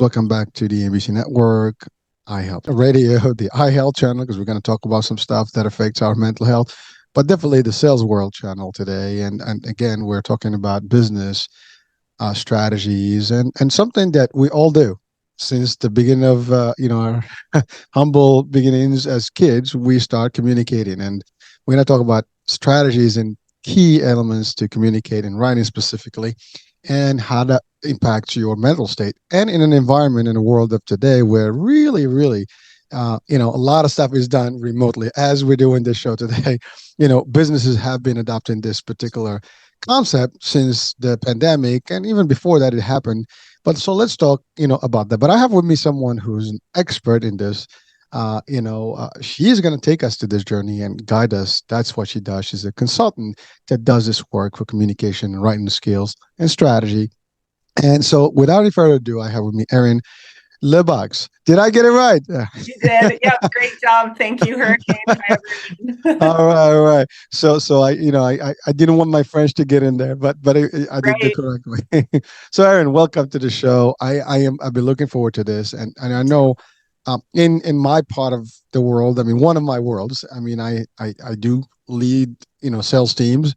Welcome back to the NBC Network, iHealth Radio, the iHealth channel, because we're going to talk about some stuff that affects our mental health, but definitely the Sales World channel today. And again, we're talking about business strategies and something that we all do since the beginning of our humble beginnings as kids. We start communicating, and we're going to talk about strategies and key elements to communicate in writing specifically, and how that impacts your mental state. And in an environment in the world of today where really, a lot of stuff is done remotely, as we're doing this show today, businesses have been adopting this particular concept since the pandemic, and even before that it happened. But so let's talk, about that. But I have with me someone who's an expert in this. She is going to take us to this journey and guide us. That's what she does. She's a consultant that does this work for communication and writing skills and strategy. And so, without any further ado, I have with me Erin Lebacqz. Did I get it right? You did. Yep. Great job. Thank you, Hurricane. Hi, everyone. All right. So I didn't want my French to get in there, but I did the Right. correct way. So, Erin, welcome to the show. I've been looking forward to this, and I know in my part of the world, I mean, one of my worlds, I mean, I do lead, sales teams,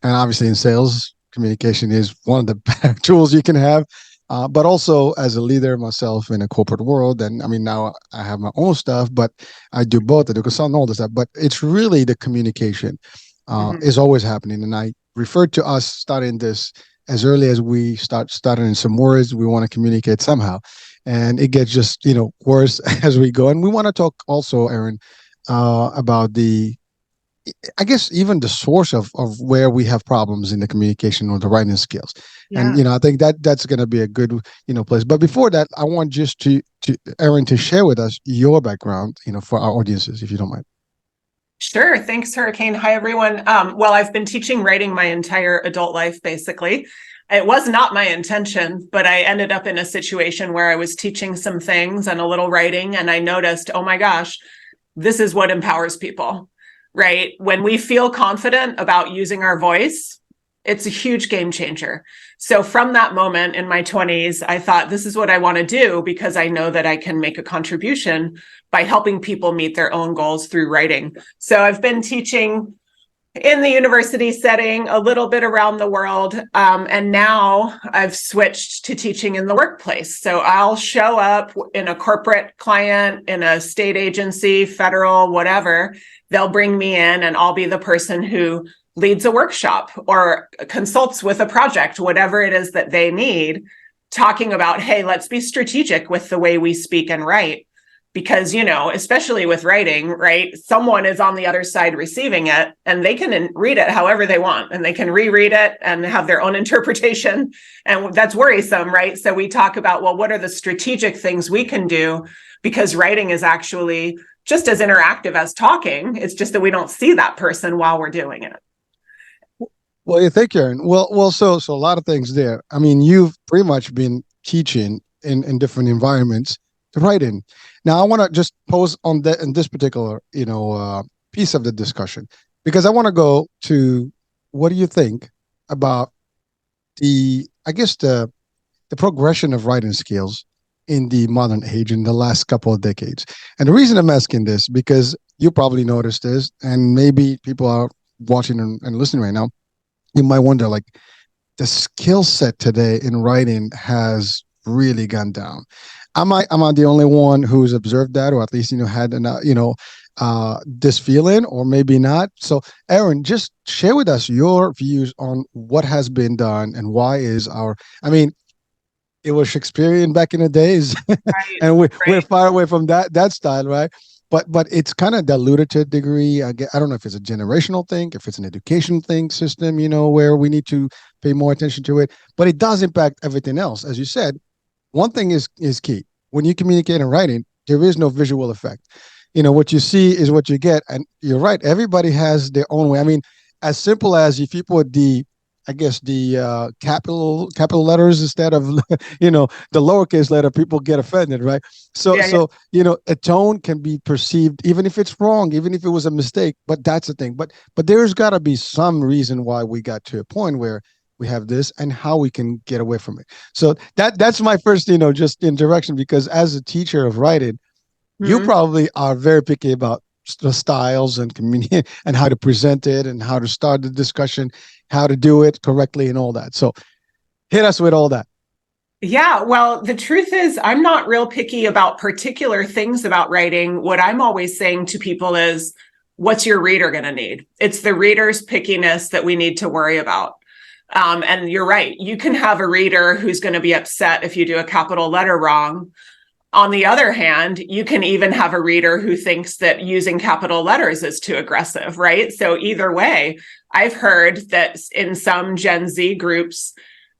and obviously in sales, communication is one of the better tools you can have. But also as a leader myself in a corporate world, and I mean, now I have my own stuff, but I do both. I do consult and all this stuff, but it's really the communication Mhm. is always happening. And I refer to us starting this as early as we start stuttering some words. We want to communicate somehow, and it gets just worse as we go. And we want to talk also, Erin, about I guess even the source of where we have problems in the communication or the writing skills. And Yeah. I think that's going to be a good place. But before that, I want just to Erin to share with us your background, for our audiences, if you don't mind. Sure. Thanks, Hurricane. Hi, everyone. Well, I've been teaching writing my entire adult life, basically. It was not my intention, but I ended up in a situation where I was teaching some things and a little writing, and I noticed, oh my gosh, this is what empowers people, right? When we feel confident about using our voice, it's a huge game changer. So from that moment in my 20s, I thought, this is what I want to do because I know that I can make a contribution by helping people meet their own goals through writing. So I've been teaching in the university setting, a little bit around the world. And now I've switched to teaching in the workplace. So I'll show up in a corporate client, in a state agency, federal, whatever. They'll bring me in and I'll be the person who leads a workshop or consults with a project, whatever it is that they need, talking about, hey, let's be strategic with the way we speak and write. Because, especially with writing, right, someone is on the other side receiving it and they can read it however they want and they can reread it and have their own interpretation. And that's worrisome, right? So we talk about, well, what are the strategic things we can do? Because writing is actually just as interactive as talking. It's just that we don't see that person while we're doing it. Well, yeah, thank you, Erin. So a lot of things there. I mean, you've pretty much been teaching in different environments to write in. Now, I want to just pose on that in this particular, piece of the discussion, because I want to go to what do you think about I guess the progression of writing skills in the modern age in the last couple of decades. And the reason I'm asking this, because you probably noticed this, and maybe people are watching and listening right now, you might wonder, like, the skill set today in writing has really gone down. Am I the only one who's observed that, or at least had this feeling, or maybe not? So, Erin, just share with us your views on what has been done and why is I mean, it was Shakespearean back in the days, Right, and we're right. far away from that style, right? But it's kind of diluted to a degree. I don't know if it's a generational thing, if it's an education thing system, where we need to pay more attention to it. But it does impact everything else, as you said. One thing is key. When you communicate in writing, there is no visual effect. What you see is what you get. And you're right. Everybody has their own way. I mean, as simple as if you put I guess the capital letters instead of the lowercase letter, people get offended, right? So Yeah, yeah. so a tone can be perceived, even if it's wrong, even if it was a mistake. But that's the thing. But there's got to be some reason why we got to a point where we have this, and how we can get away from it. So that's my first, just introduction, because as a teacher of writing, you Mhm. probably are very picky about the styles and communicate and how to present it and how to start the discussion, how to do it correctly and all that. So hit us with all that. Yeah, well, the truth is, I'm not real picky about particular things about writing. What I'm always saying to people is, what's your reader going to need? It's the reader's pickiness that we need to worry about. And you're right. You can have a reader who's going to be upset if you do a capital letter wrong. On the other hand, you can even have a reader who thinks that using capital letters is too aggressive, right? So either way, I've heard that in some Gen Z groups,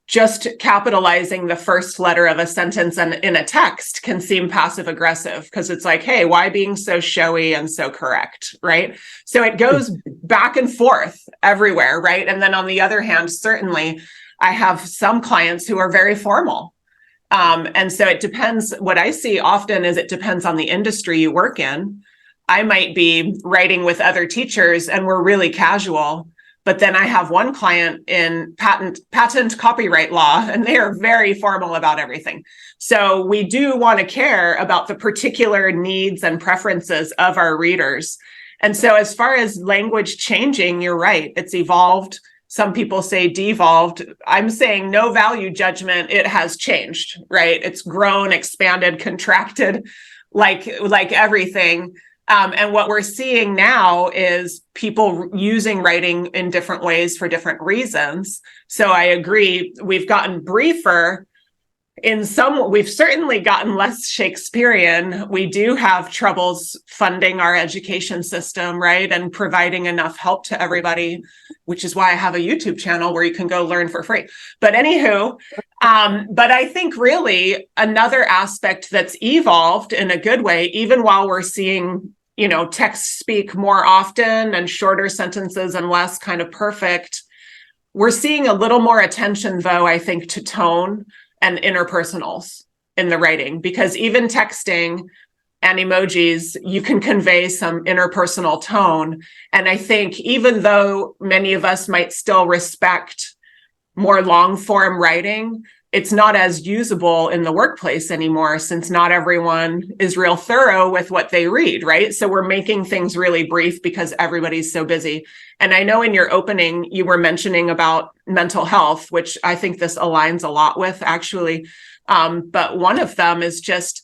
just capitalizing the first letter of a sentence and in a text can seem passive aggressive because it's like, hey, why being so showy and so correct, right? So it goes back and forth everywhere, right? And then on the other hand, certainly I have some clients who are very formal. And so it depends. What I see often is it depends on the industry you work in. I might be writing with other teachers and we're really casual. But then I have one client in patent copyright law, and they are very formal about everything. So we do want to care about the particular needs and preferences of our readers. And so as far as language changing, you're right, it's evolved. Some people say devolved. I'm saying no value judgment. It has changed, right? It's grown, expanded, contracted, like everything. And what we're seeing now is people using writing in different ways for different reasons. So I agree, we've gotten briefer. We've certainly gotten less Shakespearean. We do have troubles funding our education system, right? And providing enough help to everybody, which is why I have a YouTube channel where you can go learn for free. But anywho, but I think really another aspect that's evolved in a good way, even while we're seeing text speak more often and shorter sentences and less kind of perfect. We're seeing a little more attention, though, I think, to tone and interpersonals in the writing, because even texting and emojis, you can convey some interpersonal tone. And I think even though many of us might still respect more long form writing, it's not as usable in the workplace anymore, since not everyone is real thorough with what they read, right? So we're making things really brief because everybody's so busy. And I know in your opening, you were mentioning about mental health, which I think this aligns a lot with, actually. But one of them is just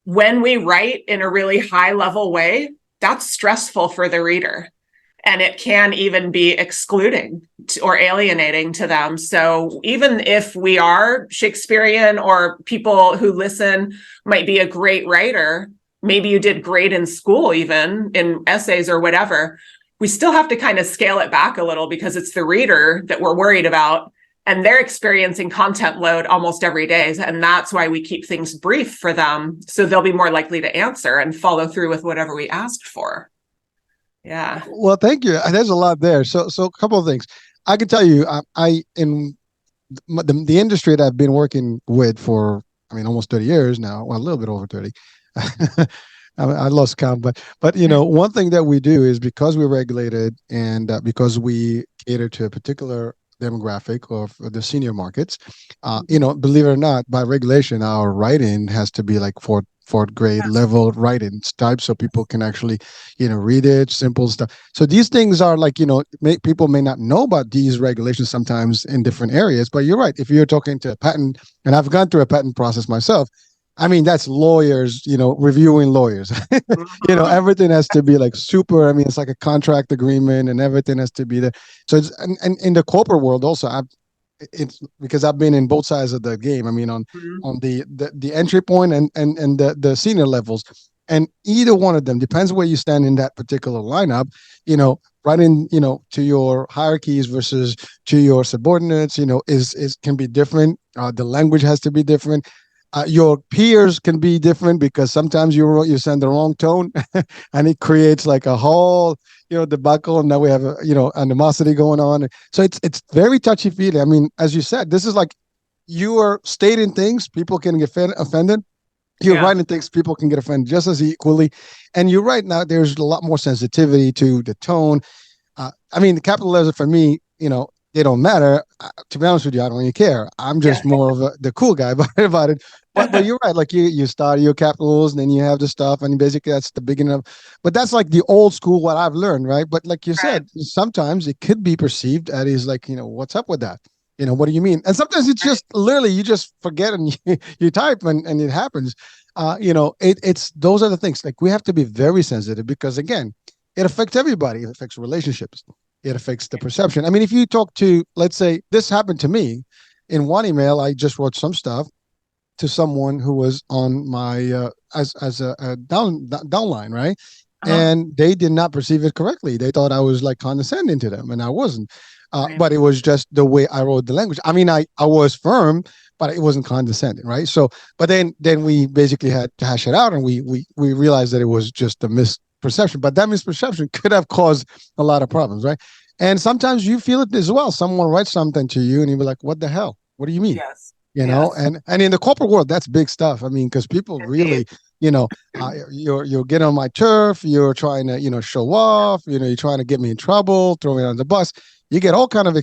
when we write in a really high level way, that's stressful for the reader. And it can even be excluding or alienating to them. So even if we are Shakespearean, or people who listen might be a great writer, maybe you did great in school, even in essays or whatever, we still have to kind of scale it back a little, because it's the reader that we're worried about. And they're experiencing content load almost every day. And that's why we keep things brief for them, so they'll be more likely to answer and follow through with whatever we asked for. Yeah. Well, thank you. There's a lot there. So a couple of things. I can tell you, I in the industry that I've been working with for, almost 30 years now. Well, a little bit over 30. I lost count, but one thing that we do is, because we're regulated and because we cater to a particular demographic of the senior markets, believe it or not, by regulation, our writing has to be like fourth grade level writing type, so people can actually read it, simple stuff. So these things are like, people may not know about these regulations sometimes in different areas, but you're right. If you're talking to a patent, and I've gone through a patent process myself, that's lawyers, reviewing lawyers. Everything has to be like super. It's like a contract agreement, and everything has to be there. So it's, and in the corporate world also, it's because I've been in both sides of the game. On the entry point and the senior levels, and either one of them depends where you stand in that particular lineup. Writing to your hierarchies versus to your subordinates, is can be different. The language has to be different. Your peers can be different, because sometimes you send the wrong tone and it creates like a whole debacle, and now we have animosity going on. So it's very touchy feely. As you said, this is like, you are stating things, people can get offended. You're writing things, people can get offended just as equally. And you're right, now there's a lot more sensitivity to the tone. The capital letters for me, they don't matter. To be honest with you, I don't even care. I'm Yeah. just more of the cool guy about it. But you're right. Like you start your capitals, and then you have the stuff, and basically that's the beginning of. But that's like the old school what I've learned, right? But like you Right. said, sometimes it could be perceived as like what's up with that? What do you mean? And sometimes it's Right. just literally you just forget and you type and it happens. It's those are the things. Like we have to be very sensitive because again, it affects everybody. It affects relationships. It affects the perception. I mean, if you talk to, let's say, this happened to me in one email, I just wrote some stuff to someone who was on my as a downline, right? Uh-huh. And they did not perceive it correctly. They thought I was like condescending to them, and I wasn't. Right. But it was just the way I wrote the language. I mean, I was firm, but it wasn't condescending, right? So, but then we basically had to hash it out, and we realized that it was just a misperception. But that misperception could have caused a lot of problems, right? And sometimes you feel it as well. Someone writes something to you, and you're like, "What the hell? What do you mean?" Yes. you know Yes. and in the corporate world that's big stuff. I mean, because people Indeed. really you're getting on my turf, you're trying to show off, you're trying to get me in trouble, throw me on the bus. You get all kind of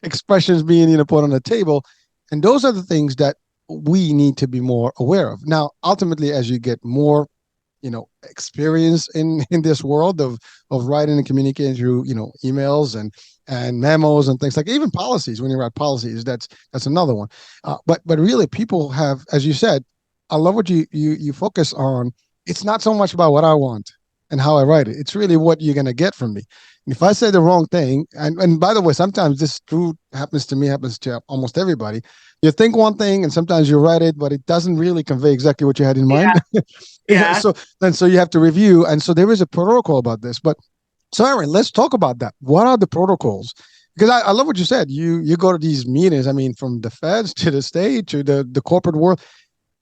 expressions being put on the table, and those are the things that we need to be more aware of. Now ultimately, as you get more experience in this world of writing and communicating through emails and memos and things, like even policies. When you write policies, that's another one. But really, people have, as you said, I love what you focus on. It's not so much about what I want and how I write it. It's really what you're going to get from me. And if I say the wrong thing, and by the way, sometimes this too happens to me, happens to almost everybody. You think one thing and sometimes you write it, but it doesn't really convey exactly what you had in Yeah. mind. Yeah. So you have to review, and so there is a protocol about this. But so Erin, let's talk about that. What are the protocols? Because I love what you said. You go to these meetings. I mean, from the feds to the state to the corporate world,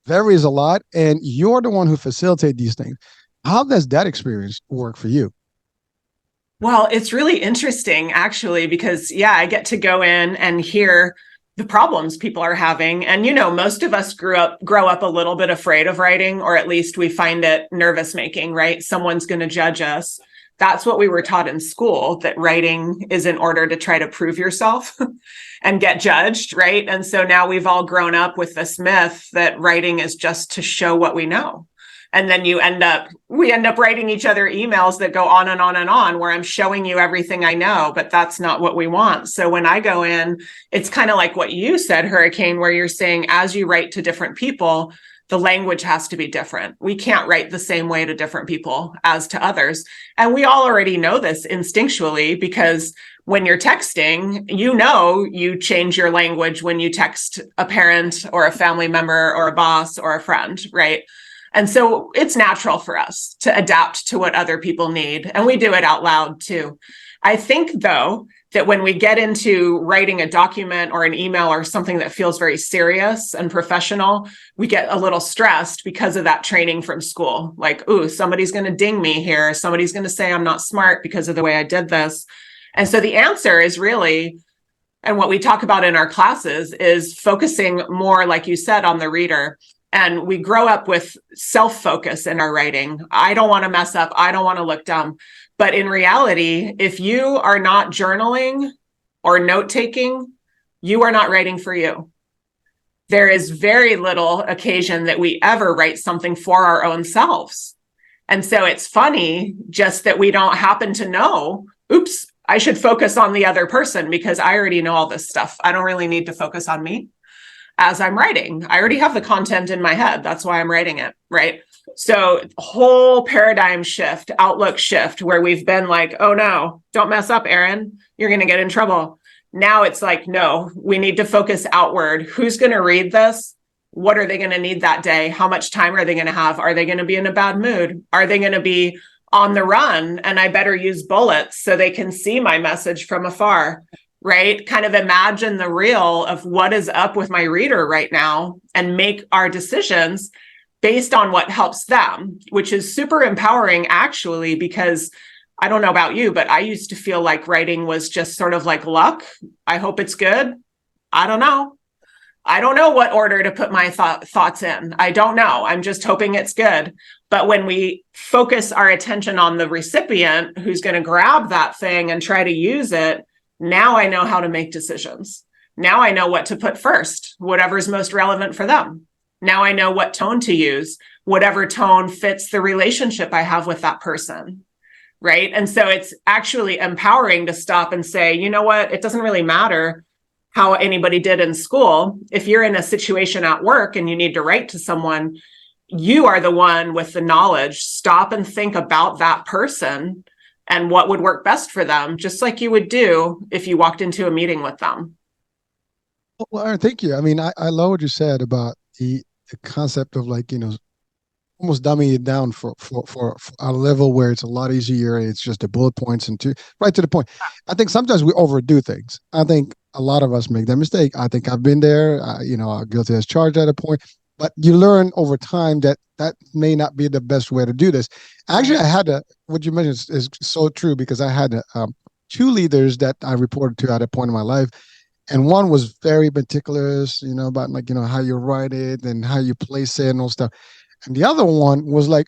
varies a lot, and you're the one who facilitate these things. How does that experience work for you? Well, it's really interesting actually, because yeah, I get to go in and hear the problems people are having. And most of us grow up a little bit afraid of writing, or at least we find it nervous making, right? Someone's going to judge us. That's what we were taught in school, that writing is in order to try to prove yourself and get judged, right? And so now we've all grown up with this myth that writing is just to show what we know. And then we end up writing each other emails that go on and on and on, where I'm showing you everything I know, but that's not what we want. So when I go in, it's kind of like what you said, Hurricane, where you're saying, as you write to different people, the language has to be different. We can't write the same way to different people as to others. And we all already know this instinctually, because when you're texting, you change your language when you text a parent or a family member or a boss or a friend, right? And so it's natural for us to adapt to what other people need. And we do it out loud too. I think, though, that when we get into writing a document or an email or something that feels very serious and professional, we get a little stressed because of that training from school. Like, ooh, somebody's going to ding me here. Somebody's going to say I'm not smart because of the way I did this. And so the answer is really, and what we talk about in our classes, is focusing more, like you said, on the reader. And we grow up with self-focus in our writing. I don't want to mess up. I don't want to look dumb. But in reality, if you are not journaling or note-taking, you are not writing for you. There is very little occasion that we ever write something for our own selves. And so it's funny just that we don't happen to know, oops, I should focus on the other person because I already know all this stuff. I don't really need to focus on me as I'm writing. I already have the content in my head. That's why I'm writing it, right? So whole paradigm shift, outlook shift, where we've been like, oh no, don't mess up, Erin. You're going to get in trouble. Now it's like, no, we need to focus outward. Who's going to read this? What are they going to need that day? How much time are they going to have? Are they going to be in a bad mood? Are they going to be on the run? And I better use bullets so they can see my message from afar, right? Kind of imagine the real of what is up with my reader right now and make our decisions based on what helps them, which is super empowering actually, because I don't know about you, but I used to feel like writing was just sort of like luck. I hope it's good. I don't know. I don't know what order to put my thoughts in. I don't know. I'm just hoping it's good. But when we focus our attention on the recipient who's going to grab that thing and try to use it, Now I know how to make decisions. Now I know what to put first, whatever's most relevant for them. Now I know what tone to use, whatever tone fits the relationship I have with that person. Right. And so it's actually empowering to stop and say, you know what, it doesn't really matter how anybody did in school. If you're in a situation at work and you need to write to someone, you are the one with the knowledge. Stop and think about that person and what would work best for them, just like you would do if you walked into a meeting with them. Well, Aaron, thank you. I mean, I love what you said about the concept of like, almost dumbing it down for a level where it's a lot easier. It's just the bullet points and right to the point. I think sometimes we overdo things. I think a lot of us make that mistake. I think I've been there, guilty as charged at a point, but you learn over time that that may not be the best way to do this. Actually, what you mentioned is so true because I had two leaders that I reported to at a point in my life. And one was very meticulous, about like, how you write it and how you place it and all stuff. And the other one was like,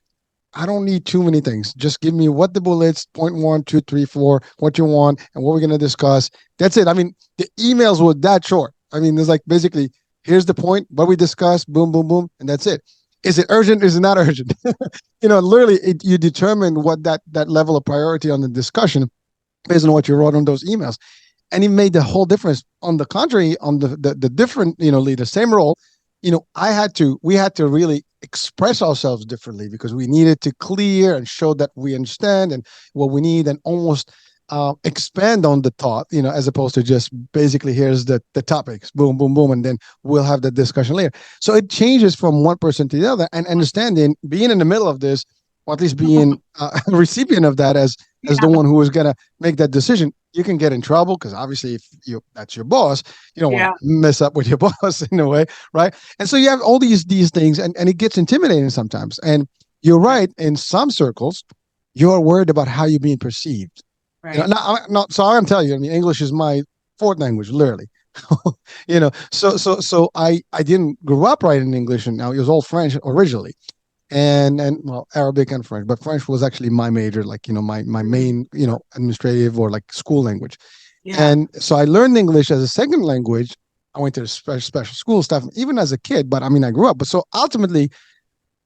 I don't need too many things. Just give me what the bullets, point one, two, three, four, what you want, and what we're going to discuss. That's it. I mean, the emails were that short. I mean, there's like basically, here's the point, what we discussed, boom, boom, boom, and that's it. Is it urgent? Is it not urgent? Literally, you determine what that level of priority on the discussion based on what you wrote on those emails. And it made the whole difference. On the contrary, on the different, leader, same role, we had to really express ourselves differently because we needed to clear and show that we understand and what we need and almost expand on the thought, as opposed to just basically here's the topics, boom, boom, boom, and then we'll have the discussion later. So it changes from one person to the other, and understanding being in the middle of this, or at least being a recipient of that as the one who is going to make that decision. You can get in trouble because obviously if that's your boss, you don't want to mess up with your boss in a way, right? And so you have all these things and it gets intimidating sometimes. And you're right, in some circles, you're worried about how you're being perceived. Right. So I'm telling you, I mean, English is my fourth language, literally. So I didn't grow up writing English, and now it was all French originally. And well, Arabic and French, but French was actually my major, like, my main, administrative or like school language. Yeah. And so I learned English as a second language. I went to special school stuff, even as a kid, but I mean, I grew up. But so ultimately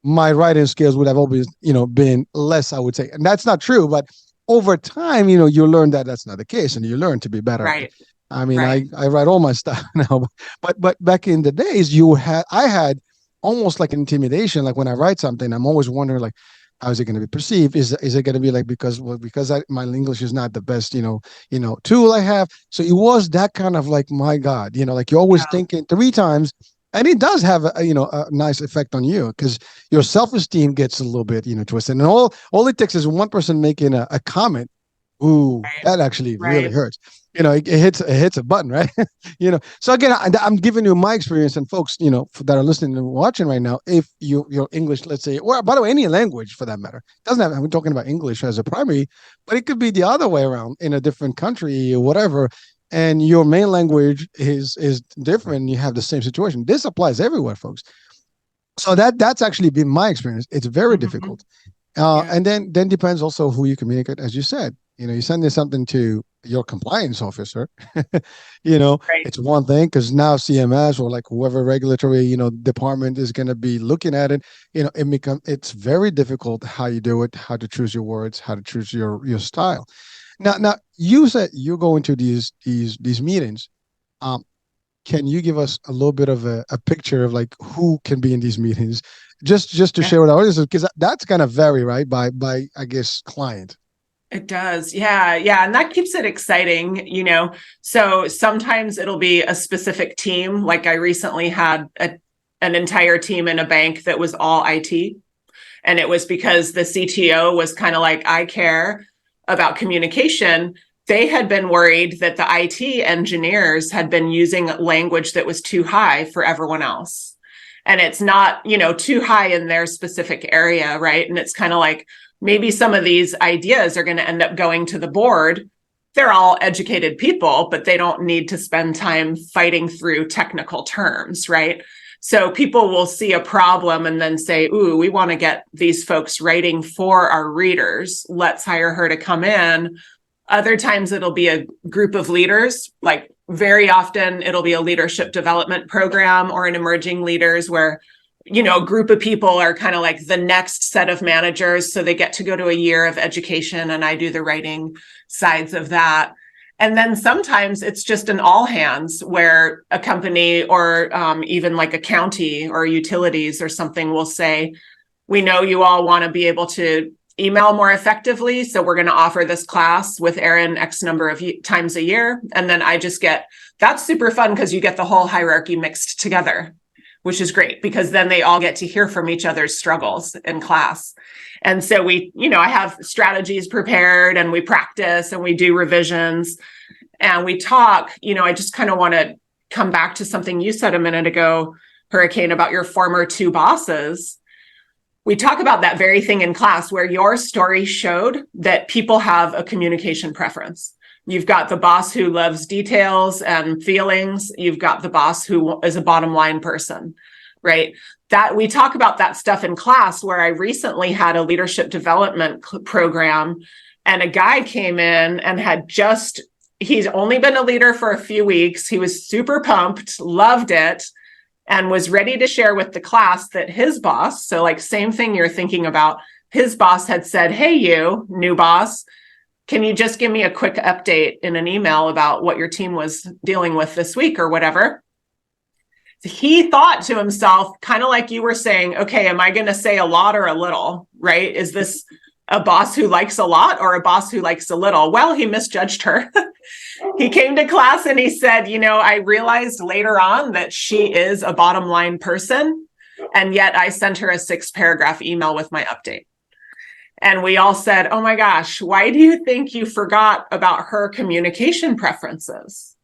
my writing skills would have always, been less, I would say. And that's not true, but over time, you learn that that's not the case and you learn to be better. Right. I mean, right. I write all my stuff now, but back in the days I had almost like intimidation. Like when I write something, I'm always wondering, like, how is it going to be perceived? Is it going to be like, because my English is not the best, tool I have. So it was that kind of like, my God, like you're always thinking three times, and it does have a nice effect on you because your self-esteem gets a little bit, twisted. And all it takes is one person making a comment. Ooh, that actually really hurts. It hits a button, right? So again, I'm giving you my experience, and folks, that are listening and watching right now, if your English, let's say, or by the way, any language for that matter, we're talking about English as a primary, but it could be the other way around in a different country or whatever, and your main language is different. You have the same situation. This applies everywhere, folks. So that's actually been my experience. It's very difficult. And then depends also who you communicate, as you said. You send something to your compliance officer, it's one thing, because now CMS or like whoever regulatory, department is going to be looking at it, it's very difficult how you do it, how to choose your words, how to choose your style. Now you said you go into these meetings. Can you give us a little bit of a picture of like who can be in these meetings, just to share with our audience, because that's going to vary, right, by I guess client. It does. Yeah. And that keeps it exciting, So sometimes it'll be a specific team. Like I recently had an entire team in a bank that was all IT. And it was because the CTO was kind of like, I care about communication. They had been worried that the IT engineers had been using language that was too high for everyone else. And it's not, too high in their specific area, right? And it's kind of like, maybe some of these ideas are going to end up going to the board. They're all educated people, but they don't need to spend time fighting through technical terms, right? So people will see a problem and then say, ooh, we want to get these folks writing for our readers. Let's hire her to come in, Other times it'll be a group of leaders. Like very often it'll be a leadership development program or an emerging leaders where, a group of people are kind of like the next set of managers. So they get to go to a year of education and I do the writing sides of that. And then sometimes it's just an all hands where a company or even like a county or utilities or something will say, we know you all want to be able to email more effectively. So we're going to offer this class with Erin X number of times a year. And then that's super fun because you get the whole hierarchy mixed together, which is great because then they all get to hear from each other's struggles in class. And so I have strategies prepared and we practice and we do revisions and we talk. I just kind of want to come back to something you said a minute ago, Hurricane, about your former two bosses. We talk about that very thing in class where your story showed that people have a communication preference. You've got the boss who loves details and feelings. You've got the boss who is a bottom line person, right? That we talk about that stuff in class where I recently had a leadership development program and a guy came in and he's only been a leader for a few weeks. He was super pumped, loved it, and was ready to share with the class that his boss, so like same thing you're thinking about, his boss had said, hey, you new boss, can you just give me a quick update in an email about what your team was dealing with this week or whatever? He thought to himself, kind of like you were saying, okay, am I going to say a lot or a little, right? Is this a boss who likes a lot or a boss who likes a little? Well, he misjudged her. He came to class and he said, I realized later on that she is a bottom line person. And yet I sent her a 6-paragraph email with my update. And we all said, oh my gosh, why do you think you forgot about her communication preferences?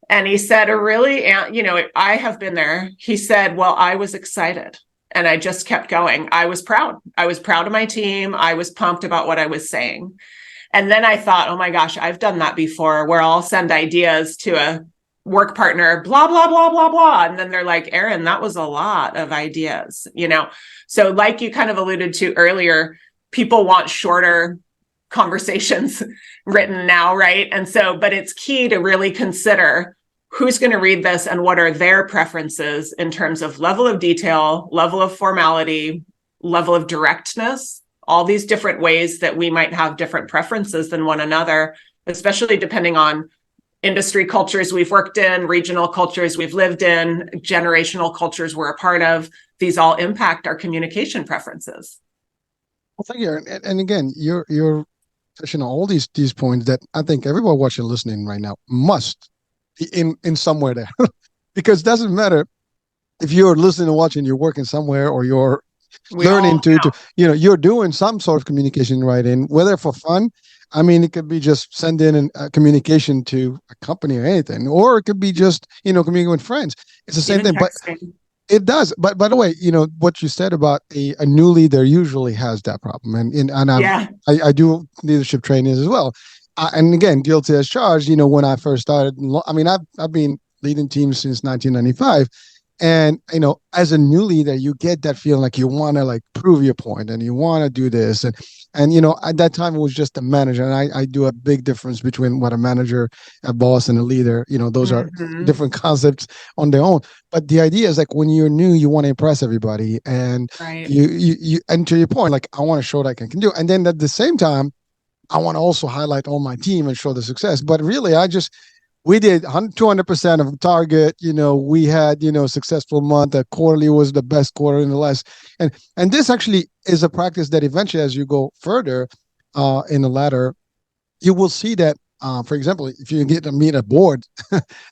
And he said, I have been there. He said, well, I was excited and I just kept going. I was proud. I was proud of my team. I was pumped about what I was saying. And then I thought, oh my gosh, I've done that before where I'll send ideas to a work partner, blah, blah, blah, blah, blah. And then they're like, Erin, that was a lot of ideas, So like you kind of alluded to earlier, people want shorter conversations written now, right? And so, but it's key to really consider who's going to read this and what are their preferences in terms of level of detail, level of formality, level of directness, all these different ways that we might have different preferences than one another, especially depending on industry cultures we've worked in, regional cultures we've lived in, generational cultures we're a part of. These all impact our communication preferences. Well, thank you, Erin. And again, you're touching on all these points that I think everyone watching, listening right now must be in somewhere there, because it doesn't matter if you're listening and watching, you're working somewhere, or you're learning to you're doing some sort of communication writing, whether for fun. I mean, it could be just sending a communication to a company or anything, or it could be just communicating with friends. It's the same thing, but it does. But by the way, what you said about a new leader usually has that problem, and I do leadership trainings as well, and again, guilty as charged. When I first started, I mean, I've been leading teams since 1995. And, as a new leader, you get that feeling like you want to like prove your point and you want to do this. And, at that time it was just a manager. And I do a big difference between what a manager, a boss, and a leader. Those are different concepts on their own. But the idea is like when you're new, you want to impress everybody. And you and to your point, like I want to show that I can do. And then at the same time, I want to also highlight all my team and show the success. But really, we did 200% of target. We had, successful month. A quarterly was the best quarter in the last. And this actually is a practice that eventually, as you go further in the ladder, you will see that, for example, if you get to meet a board,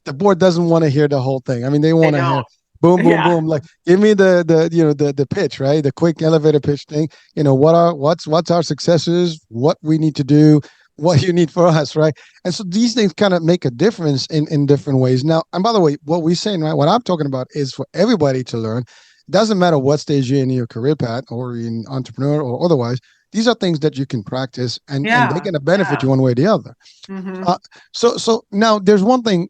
the board doesn't want to hear the whole thing. I mean, they want to hear boom, boom, boom. Like, give me the pitch, right? The quick elevator pitch thing. What's our successes? What we need to do? What you need for us, right? And so these things kind of make a difference in different ways. Now, and by the way, what we're saying, right, what I'm talking about is for everybody to learn. It doesn't matter what stage you're in your career path or in entrepreneur or otherwise. These are things that you can practice and they're going to benefit you one way or the other. So now there's one thing,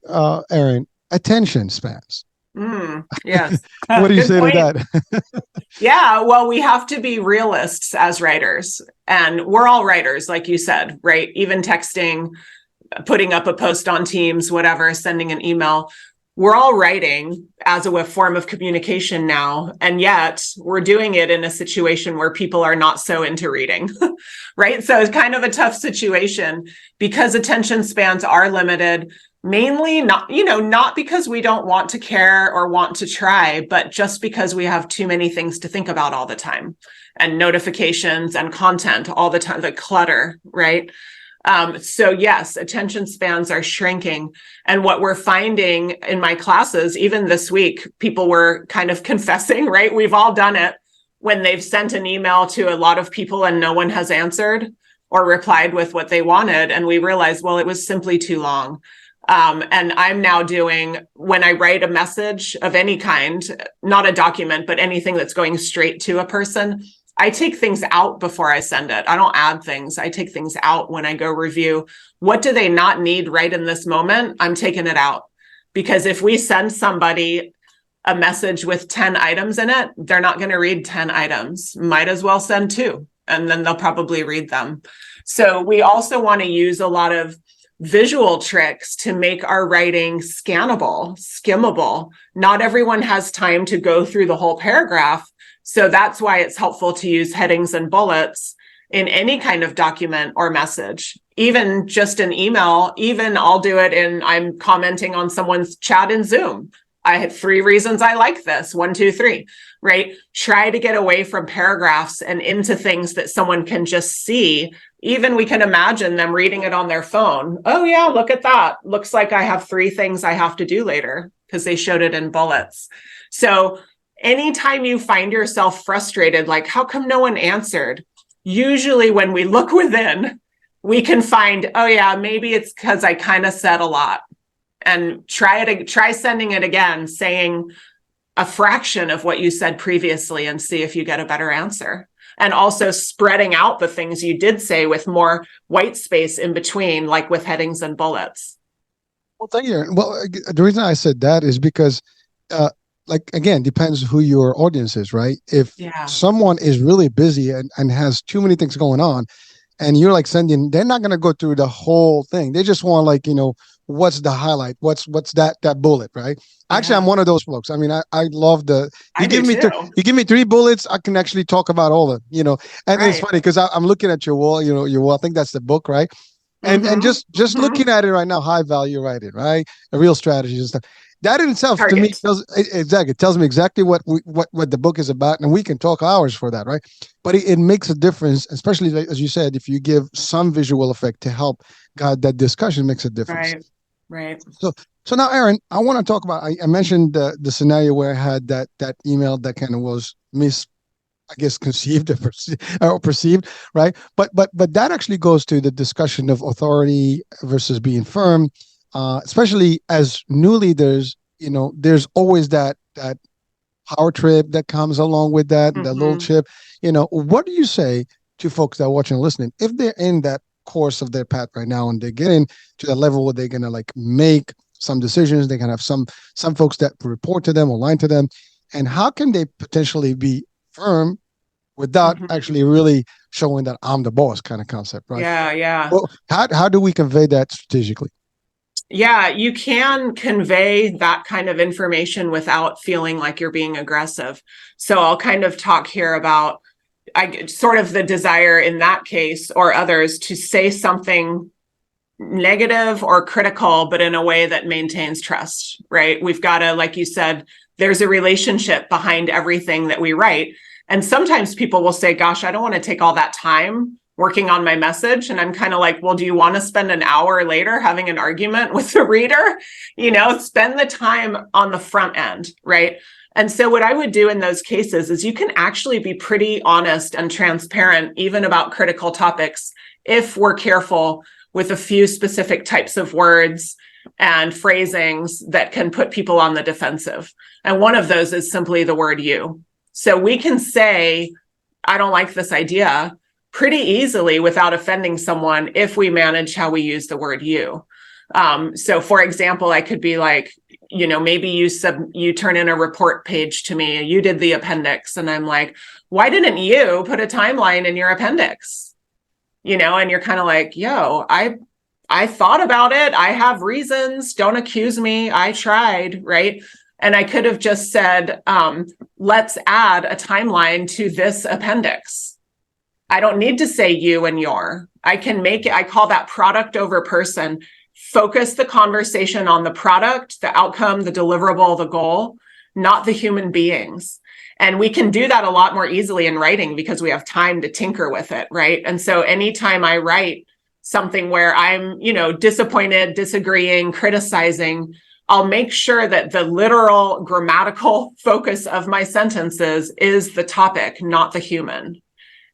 Erin, attention spans. Yes. What do you Good say to point. that? Yeah, well, we have to be realists as writers, and we're all writers, like you said, right? Even texting, putting up a post on Teams, whatever, sending an email. We're all writing as a form of communication now. And yet we're doing it in a situation where people are not so into reading, right? So it's kind of a tough situation because attention spans are limited, mainly not, not because we don't want to care or want to try, but just because we have too many things to think about all the time and notifications and content all the time, the clutter, right? So yes, attention spans are shrinking. And what we're finding in my classes, even this week, people were kind of confessing, right? We've all done it when they've sent an email to a lot of people and no one has answered or replied with what they wanted. And we realized, well, it was simply too long. And I'm now doing, when I write a message of any kind, not a document, but anything that's going straight to a person, I take things out before I send it. I don't add things. I take things out when I go review. What do they not need right in this moment? I'm taking it out. Because if we send somebody a message with 10 items in it, they're not going to read 10 items. Might as well send 2, and then they'll probably read them. So we also want to use a lot of visual tricks to make our writing scannable, skimmable. Not everyone has time to go through the whole paragraph. So that's why it's helpful to use headings and bullets in any kind of document or message, even just an email. Even I'll do it I'm commenting on someone's chat in Zoom. I had 3 reasons I like this, 1, 2, 3, right? Try to get away from paragraphs and into things that someone can just see. Even we can imagine them reading it on their phone. Oh yeah, look at that. Looks like I have 3 things I have to do later because they showed it in bullets. So anytime you find yourself frustrated, like, how come no one answered? Usually when we look within, we can find, oh yeah, maybe it's because I kind of said a lot. And try sending it again, saying a fraction of what you said previously and see if you get a better answer. And also spreading out the things you did say with more white space in between, like with headings and bullets. Well, thank you. Well, the reason I said that is because like again, depends who your audience is, right? If someone is really busy and has too many things going on, and you're like sending, they're not going to go through the whole thing. They just want, like, what's the highlight, what's that bullet, right? Actually, I'm one of those folks. I mean, I love you give me 3 bullets, I can actually talk about all of them, and it's funny because I'm looking at your wall, your wall. I think that's the book, right? And just looking at it right now, high value writing, right? The real strategies and stuff. That in itself, to me, tells me exactly what the book is about, and we can talk hours for that, right? But it makes a difference, especially, as you said, if you give some visual effect to help guide that discussion, makes a difference. Right. So now, Erin, I want to talk about. I mentioned the scenario where I had that email that kind of was conceived or perceived, right? But that actually goes to the discussion of authority versus being firm. Especially as new leaders, there's always that power trip that comes along with that, that little chip. What do you say to folks that are watching and listening if they're in that course of their path right now and they're getting to that level where they're gonna like make some decisions? They can have some folks that report to them or line to them, and how can they potentially be firm without actually really showing that I'm the boss kind of concept, right? Yeah. Well, how do we convey that strategically? Yeah, you can convey that kind of information without feeling like you're being aggressive. So I'll kind of talk here about sort of the desire in that case or others to say something negative or critical, but in a way that maintains trust, right? We've got to, like you said, there's a relationship behind everything that we write. And sometimes people will say, gosh, I don't want to take all that time working on my message. And I'm kind of like, well, do you want to spend an hour later having an argument with the reader? Spend the time on the front end, right? And so what I would do in those cases is you can actually be pretty honest and transparent, even about critical topics, if we're careful with a few specific types of words and phrasings that can put people on the defensive. And one of those is simply the word you. So we can say, I don't like this idea, pretty easily without offending someone if we manage how we use the word you. So for example, I could be like, maybe you turn in a report page to me, you did the appendix, and I'm like, why didn't you put a timeline in your appendix? And you're kind of like, yo, I thought about it. I have reasons. Don't accuse me. I tried, right? And I could have just said, let's add a timeline to this appendix. I don't need to say you and your. I can make it, I call that product over person. Focus the conversation on the product, the outcome, the deliverable, the goal, not the human beings. And we can do that a lot more easily in writing because we have time to tinker with it, right? And so anytime I write something where I'm, disappointed, disagreeing, criticizing, I'll make sure that the literal grammatical focus of my sentences is the topic, not the human.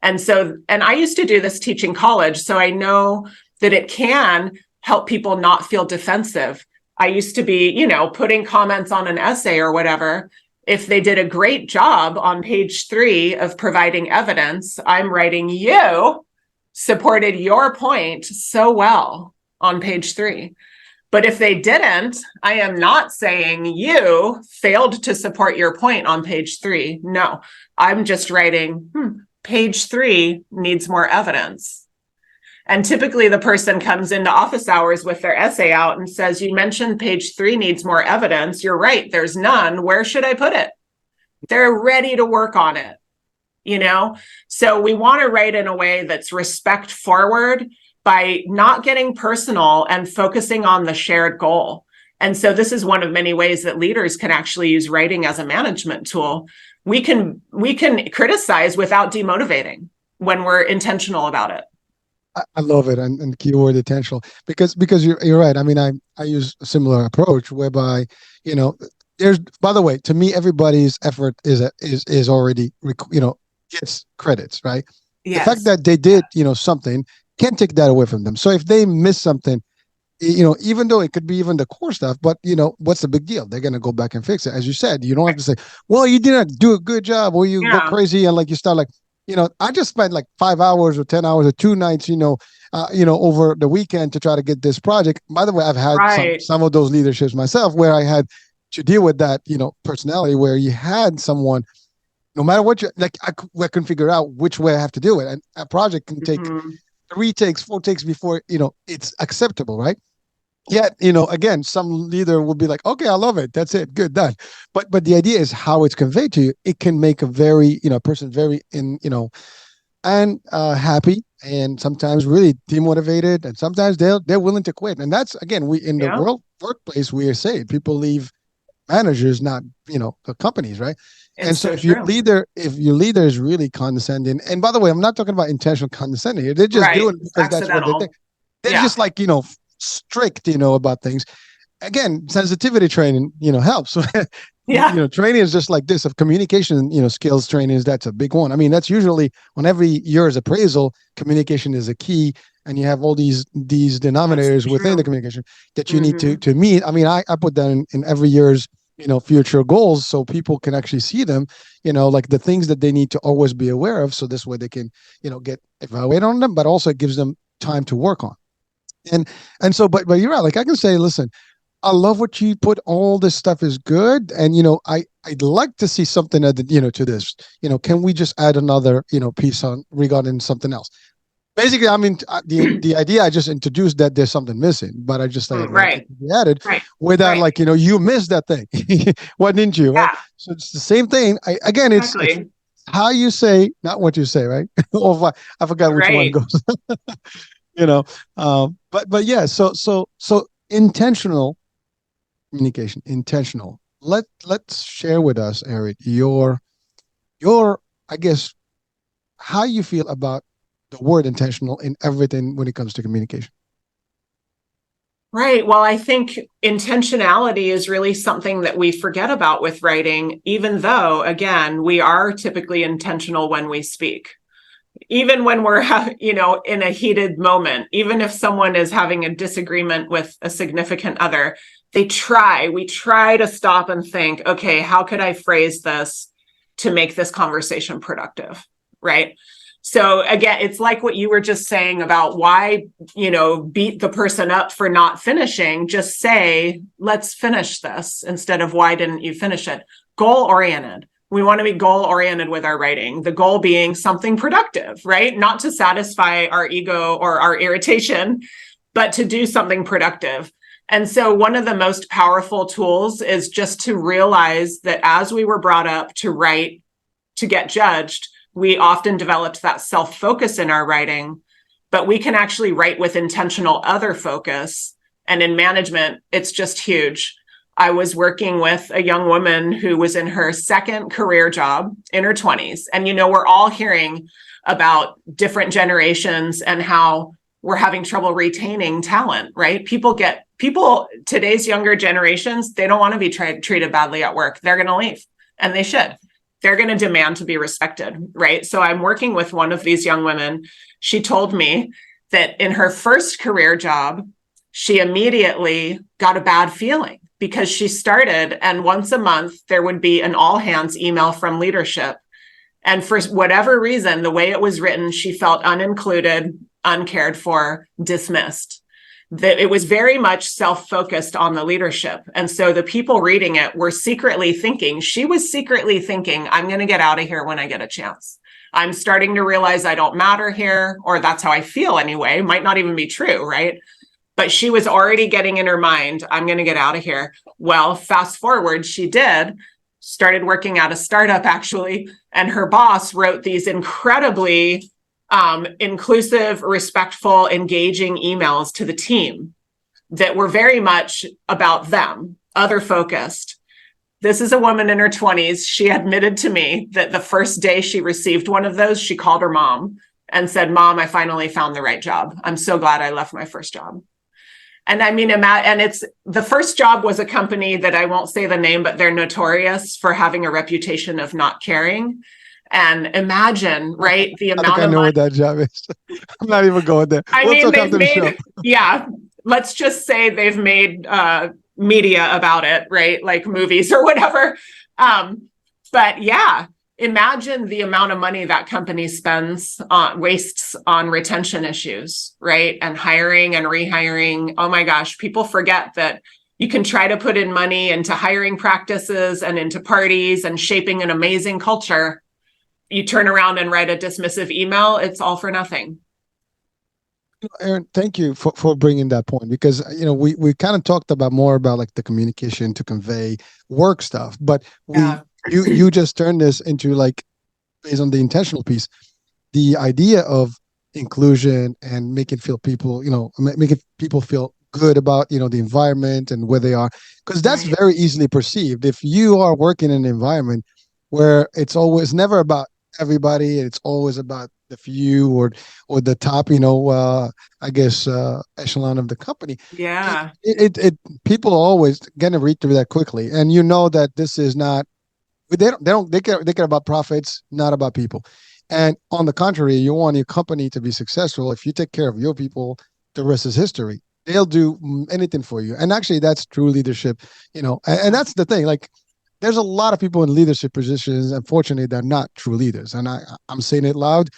And I used to do this teaching college, so I know that it can help people not feel defensive. I used to be, putting comments on an essay or whatever. If they did a great job on page 3 of providing evidence, I'm writing, you supported your point so well on page 3. But if they didn't, I am not saying you failed to support your point on page 3. No, I'm just writing, page 3 needs more evidence. And typically the person comes into office hours with their essay out and says, you mentioned page 3 needs more evidence. You're right, there's none. Where should I put it? They're ready to work on it, So we want to write in a way that's respect forward by not getting personal and focusing on the shared goal. And so this is one of many ways that leaders can actually use writing as a management tool. We can criticize without demotivating when we're intentional about it. I love it, and keyword intentional, because you're right. I mean, I use a similar approach whereby there's, by the way, to me, everybody's effort is already gets credits, right? Yes. The fact that they did something can't take that away from them. So if they miss something, even though it could be even the core stuff, but what's the big deal? They're gonna go back and fix it. As you said, you don't have to say, well, you didn't do a good job, or you go crazy and you start I just spent 5 hours or 10 hours or 2 nights, over the weekend to try to get this project. By the way, I've had some of those leaderships myself where I had to deal with that, personality where you had someone, no matter what I couldn't figure out which way I have to do it. And a project can take 3 takes, 4 takes before, it's acceptable, right? Yet, again, some leader will be like, okay, I love it. That's it. Good, done. But the idea is how it's conveyed to you. It can make a very, person very happy, and sometimes really demotivated, and sometimes they're willing to quit. And that's, again, the workplace, we are saying people leave managers, not, the companies, right? And so if your leader is really condescending, and by the way, I'm not talking about intentional condescending here. They're just doing it because that's what they think. They're just strict, about things. Again, sensitivity training, helps. Training is just like this of communication, skills training that's a big one. I mean, that's usually on every year's appraisal, communication is a key, and you have all these denominators within the communication that you need to meet. I mean, I put that in every year's, future goals, so people can actually see them, the things that they need to always be aware of. So this way they can, get evaluated on them, but also it gives them time to work on. And so, but you're right. I can say, listen, I love what you put. All this stuff is good, and I'd like to see something added, to this. Can we just add another, piece on regarding something else? Basically, I mean, the idea I just introduced that there's something missing, but I just said it to be added without you missed that thing. Why didn't you? Right? Yeah. So it's the same thing. It's how you say, not what you say, right? Or I forgot which one goes. But yeah, so intentional communication, intentional. Let's share with us, Erin, your I guess how you feel about the word intentional in everything when it comes to communication. Right. Well, I think intentionality is really something that we forget about with writing, even though, again, we are typically intentional when we speak. Even when we're, in a heated moment, even if someone is having a disagreement with a significant other, we try to stop and think, okay, how could I phrase this to make this conversation productive? Right. So again, it's like what you were just saying about why, beat the person up for not finishing. Just say, let's finish this instead of why didn't you finish it? Goal oriented. We want to be goal oriented with our writing, the goal being something productive, right? Not to satisfy our ego or our irritation, but to do something productive. And so one of the most powerful tools is just to realize that as we were brought up to write, to get judged, we often developed that self-focus in our writing, but we can actually write with intentional other focus. And in management, it's just huge. I was working with a young woman who was in her second career job in her 20s. And, we're all hearing about different generations and how we're having trouble retaining talent, right? Today's younger generations, they don't want to be treated badly at work. They're going to leave, and they should. They're going to demand to be respected, right? So I'm working with one of these young women. She told me that in her first career job, she immediately got a bad feeling because she started, and once a month, there would be an all hands email from leadership. And for whatever reason, the way it was written, she felt unincluded, uncared for, dismissed. That it was very much self-focused on the leadership. And so the people reading it were she was secretly thinking, I'm going to get out of here when I get a chance. I'm starting to realize I don't matter here, or that's how I feel anyway. Might not even be true, right? But she was already getting in her mind, I'm going to get out of here. Well, fast forward, she started working at a startup actually, and her boss wrote these incredibly inclusive, respectful, engaging emails to the team that were very much about them, other focused. This is a woman in her 20s. She admitted to me that the first day she received one of those, she called her mom and said, Mom, I finally found the right job. I'm so glad I left my first job. And I mean, and it's the first job was a company that I won't say the name, but they're notorious for having a reputation of not caring. And imagine, right, the amount I think I of know money. what that job is. I'm not even going there. They've after the show. made, yeah, let's just say they've made media about it, right? Like movies or whatever. But yeah, imagine the amount of money that company wastes on retention issues, right? And hiring and rehiring. Oh my gosh, people forget that you can try to put in money into hiring practices and into parties and shaping an amazing culture. You turn around and write a dismissive email, it's all for nothing. Erin, thank you for bringing that point, because we kind of talked about more about like the communication to convey work stuff, but you just turned this into like, based on the intentional piece, the idea of inclusion and making people feel good about the environment and where they are, because that's very easily perceived. If you are working in an environment where it's always never about everybody, it's always about the few or the top, I guess echelon of the company. Yeah. It people always gonna read through that quickly, and that this is not. They care about profits, not about people. And on the contrary, you want your company to be successful. If you take care of your people, the rest is history. They'll do anything for you. And actually, that's true leadership. And that's the thing. Like, there's a lot of people in leadership positions, unfortunately, they're not true leaders. And I'm saying it loud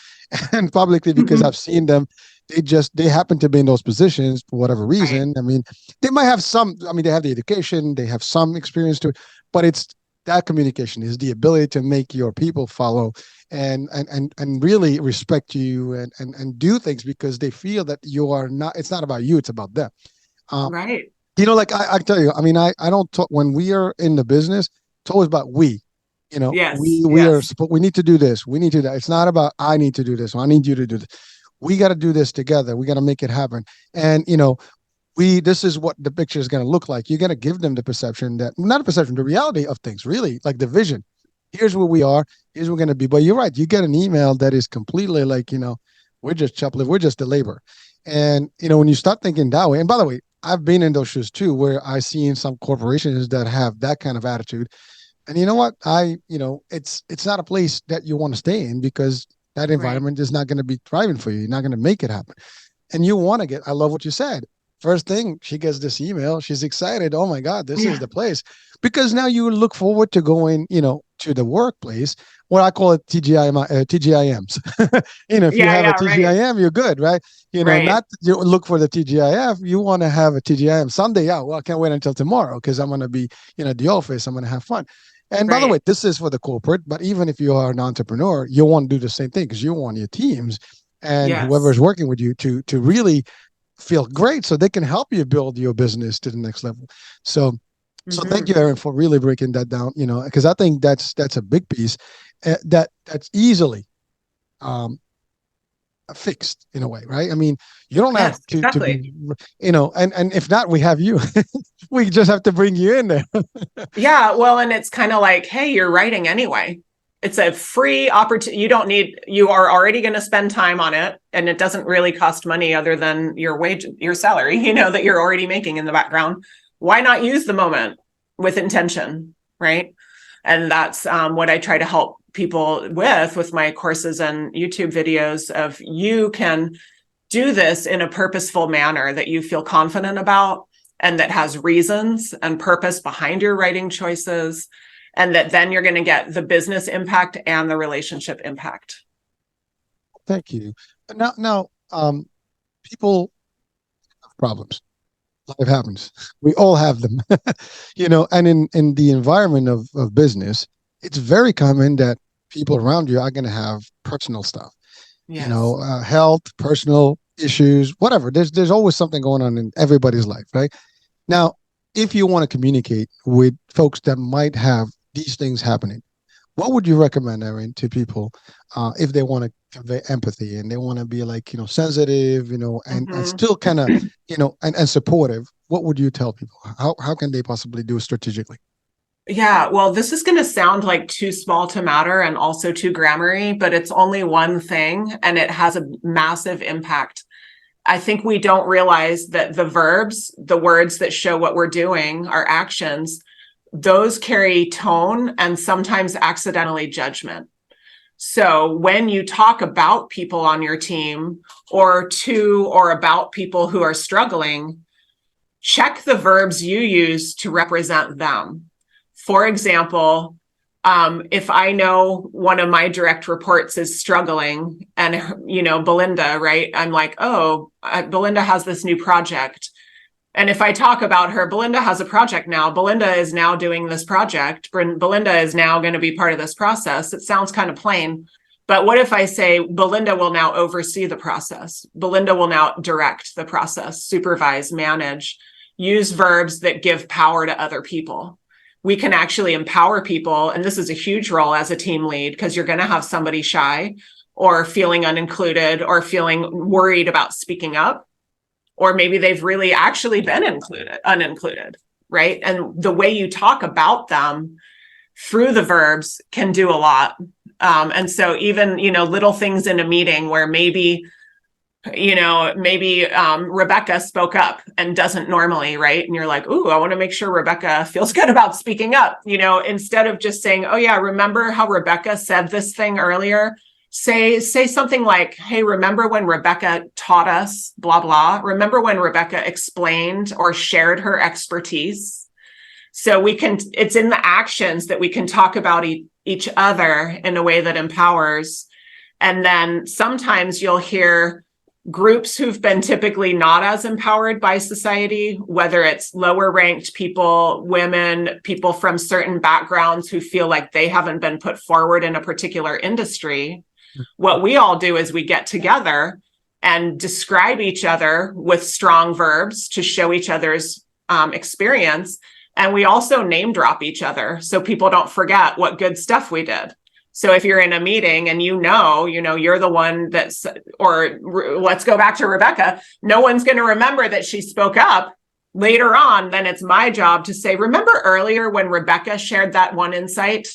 and publicly because I've seen them. They happen to be in those positions for whatever reason. Right. I mean, they might have they have the education, they have some experience to it, but it's that communication is the ability to make your people follow and really respect you and do things because they feel that it's not about you, it's about them. Right. Like I tell you, I mean, I don't talk when we are in the business. It's always about we. Yes, we need to do this. We need to do that. It's not about I need to do this. Or I need you to do this. We got to do this together. We got to make it happen. And this is what the picture is going to look like. You're going to give them the perception the reality of things, really, like the vision. Here's where we are. Here's where we're going to be. But you're right. You get an email that is completely like, we're just chopped. We're just the labor. And when you start thinking that way, and by the way, I've been in those shoes too, where I've seen some corporations that have that kind of attitude. And you know what? It's not a place that you want to stay in because that environment is not going to be thriving for you. You're not going to make it happen. And you want to I love what you said. first thing she gets this email, she's excited. Oh my God, this is Yeah. the place. Because now you look forward to going, to the workplace, what I call it TGIMs. If you Yeah, have a yeah, right. TGIM, you're good, right? Right. Not you look for the TGIF. You want to have a TGIM Sunday. Yeah, well, I can't wait until tomorrow because I'm going to be, at the office. I'm going to have fun. And by the way, Right. this is for the corporate, but even if you are an entrepreneur, you want to do the same thing because you want your teams and whoever Yes. is working with you to really feel great so they can help you build your business to the next level. So thank you, Hmm. Erin, for really breaking that down, because I think that's a big piece that's easily um, fixed in a way, right? I mean, you don't have Yes, to be, exactly. and if not, we have you. We just have to bring you in there. Yeah, well, and it's kind of like, hey, you're writing anyway. It's a free opportunity. You are already going to spend time on it, and it doesn't really cost money other than your wage, your salary, that you're already making in the background. Why not use the moment with intention, right? And that's what I try to help people with my courses and YouTube videos of you can do this in a purposeful manner that you feel confident about and that has reasons and purpose behind your writing choices, and that then you're going to get the business impact and the relationship impact. Thank you. Now, people have problems. Life happens. We all have them, and in the environment of business, it's very common that people around you are going to have personal stuff, Yes. health, personal issues, whatever. There's always something going on in everybody's life, right? Now, if you want to communicate with folks that might have these things happening, what would you recommend, Erin, to people if they want to convey empathy and they want to be like, sensitive, and Mm-hmm. still kind of, and supportive? What would you tell people? How can they possibly do it strategically? Yeah, well, this is going to sound like too small to matter and also too grammary, but it's only one thing and it has a massive impact. I think we don't realize that the verbs, the words that show what we're doing, our actions, those carry tone and sometimes accidentally judgment. So when you talk about people on your team or to or about people who are struggling, check the verbs you use to represent them. For example, if I know one of my direct reports is struggling and, Belinda, right? I'm like, oh, Belinda has this new project. And if I talk about her, Belinda has a project now. Belinda is now doing this project. Belinda is now going to be part of this process. It sounds kind of plain. But what if I say Belinda will now oversee the process? Belinda will now direct the process, supervise, manage, use verbs that give power to other people. We can actually empower people. And this is a huge role as a team lead because you're going to have somebody shy or feeling unincluded or feeling worried about speaking up, or maybe they've really actually been unincluded, right? And the way you talk about them through the verbs can do a lot. And so even, little things in a meeting where maybe Rebecca spoke up and doesn't normally, right? And you're like, ooh, I want to make sure Rebecca feels good about speaking up, instead of just saying, oh yeah, remember how Rebecca said this thing earlier? Say something like, hey, remember when Rebecca taught us blah blah? Remember when Rebecca explained or shared her expertise? So it's in the actions that we can talk about each other in a way that empowers. And then sometimes you'll hear groups who've been typically not as empowered by society, whether it's lower ranked people, women, people from certain backgrounds who feel like they haven't been put forward in a particular industry. What we all do is we get together and describe each other with strong verbs to show each other's experience. And we also name drop each other so people don't forget what good stuff we did. So if you're in a meeting and you're the one that's, or let's go back to Rebecca, no one's going to remember that she spoke up later on, then it's my job to say, remember earlier when Rebecca shared that one insight?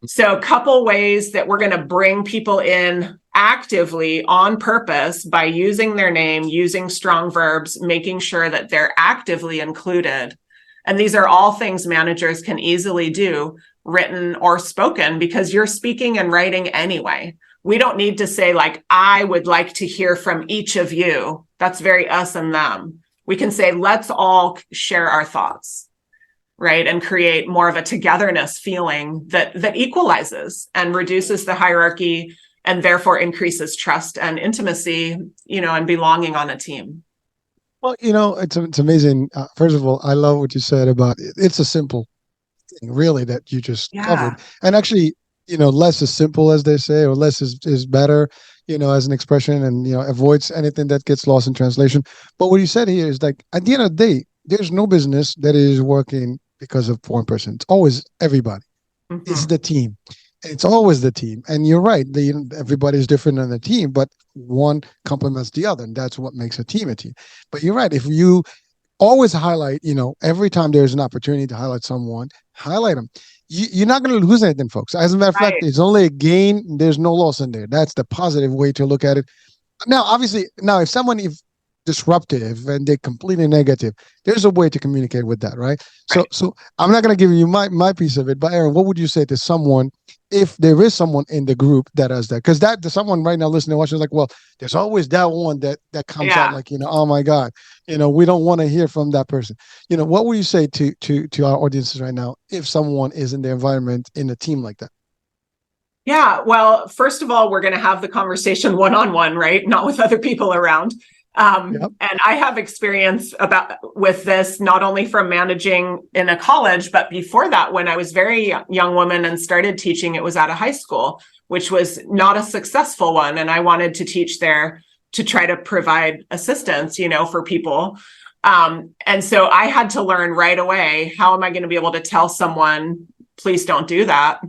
So a couple ways that we're going to bring people in actively on purpose by using their name, using strong verbs, making sure that they're actively included. And these are all things managers can easily do, written or spoken, because you're speaking and writing anyway. We don't need to say like, I would like to hear from each of you. That's very us and them. We can say, let's all share our thoughts, right? And create more of a togetherness feeling that equalizes and reduces the hierarchy and therefore increases trust and intimacy, and belonging on a team. Well, it's amazing. First of all, I love what you said about it's a simple thing, really, that you just Yeah, covered. And actually, less is simple, as they say, or less is better, as an expression, and avoids anything that gets lost in translation. But what you said here is like at the end of the day, there's no business that is working because of one person. It's always everybody. It's mm-hmm. the team. It's always the team. And you're right. Everybody's different on the team, but one complements the other. And that's what makes a team a team. But you're right. If you always highlight, every time there's an opportunity to highlight someone, highlight them. You're not going to lose anything, folks. As a matter of fact, Right. it's only a gain. There's no loss in there. That's the positive way to look at it. Now, obviously, if someone is disruptive and they're completely negative, there's a way to communicate with that, right? So, Right. so I'm not going to give you my piece of it, but Erin, what would you say to someone if there is someone in the group that does that? Because someone right now listening, watching, is like, well, there's always that one that comes out Yeah. like, oh my God, we don't want to hear from that person. What would you say to our audiences right now if someone is in the environment in a team like that? Yeah. Well, first of all, we're going to have the conversation one-on-one, right? Not with other people around. Yep. And I have experience with this, not only from managing in a college, but before that, when I was very young woman and started teaching, it was at a high school, which was not a successful one. And I wanted to teach there to try to provide assistance, for people. And so I had to learn right away, how am I going to be able to tell someone, please don't do that?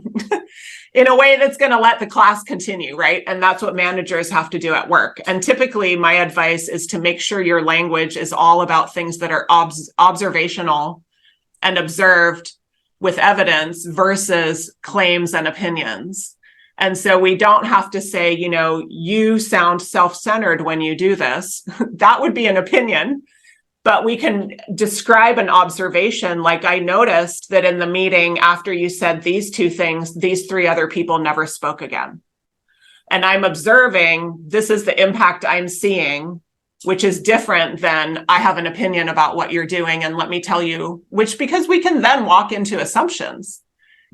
In a way that's going to let the class continue, right? And that's what managers have to do at work. And typically, my advice is to make sure your language is all about things that are observational and observed with evidence versus claims and opinions. And so we don't have to say, you sound self-centered when you do this. That would be an opinion. But we can describe an observation, like I noticed that in the meeting after you said these two things, these three other people never spoke again. And I'm observing this is the impact I'm seeing, which is different than I have an opinion about what you're doing. And let me tell you, because we can then walk into assumptions.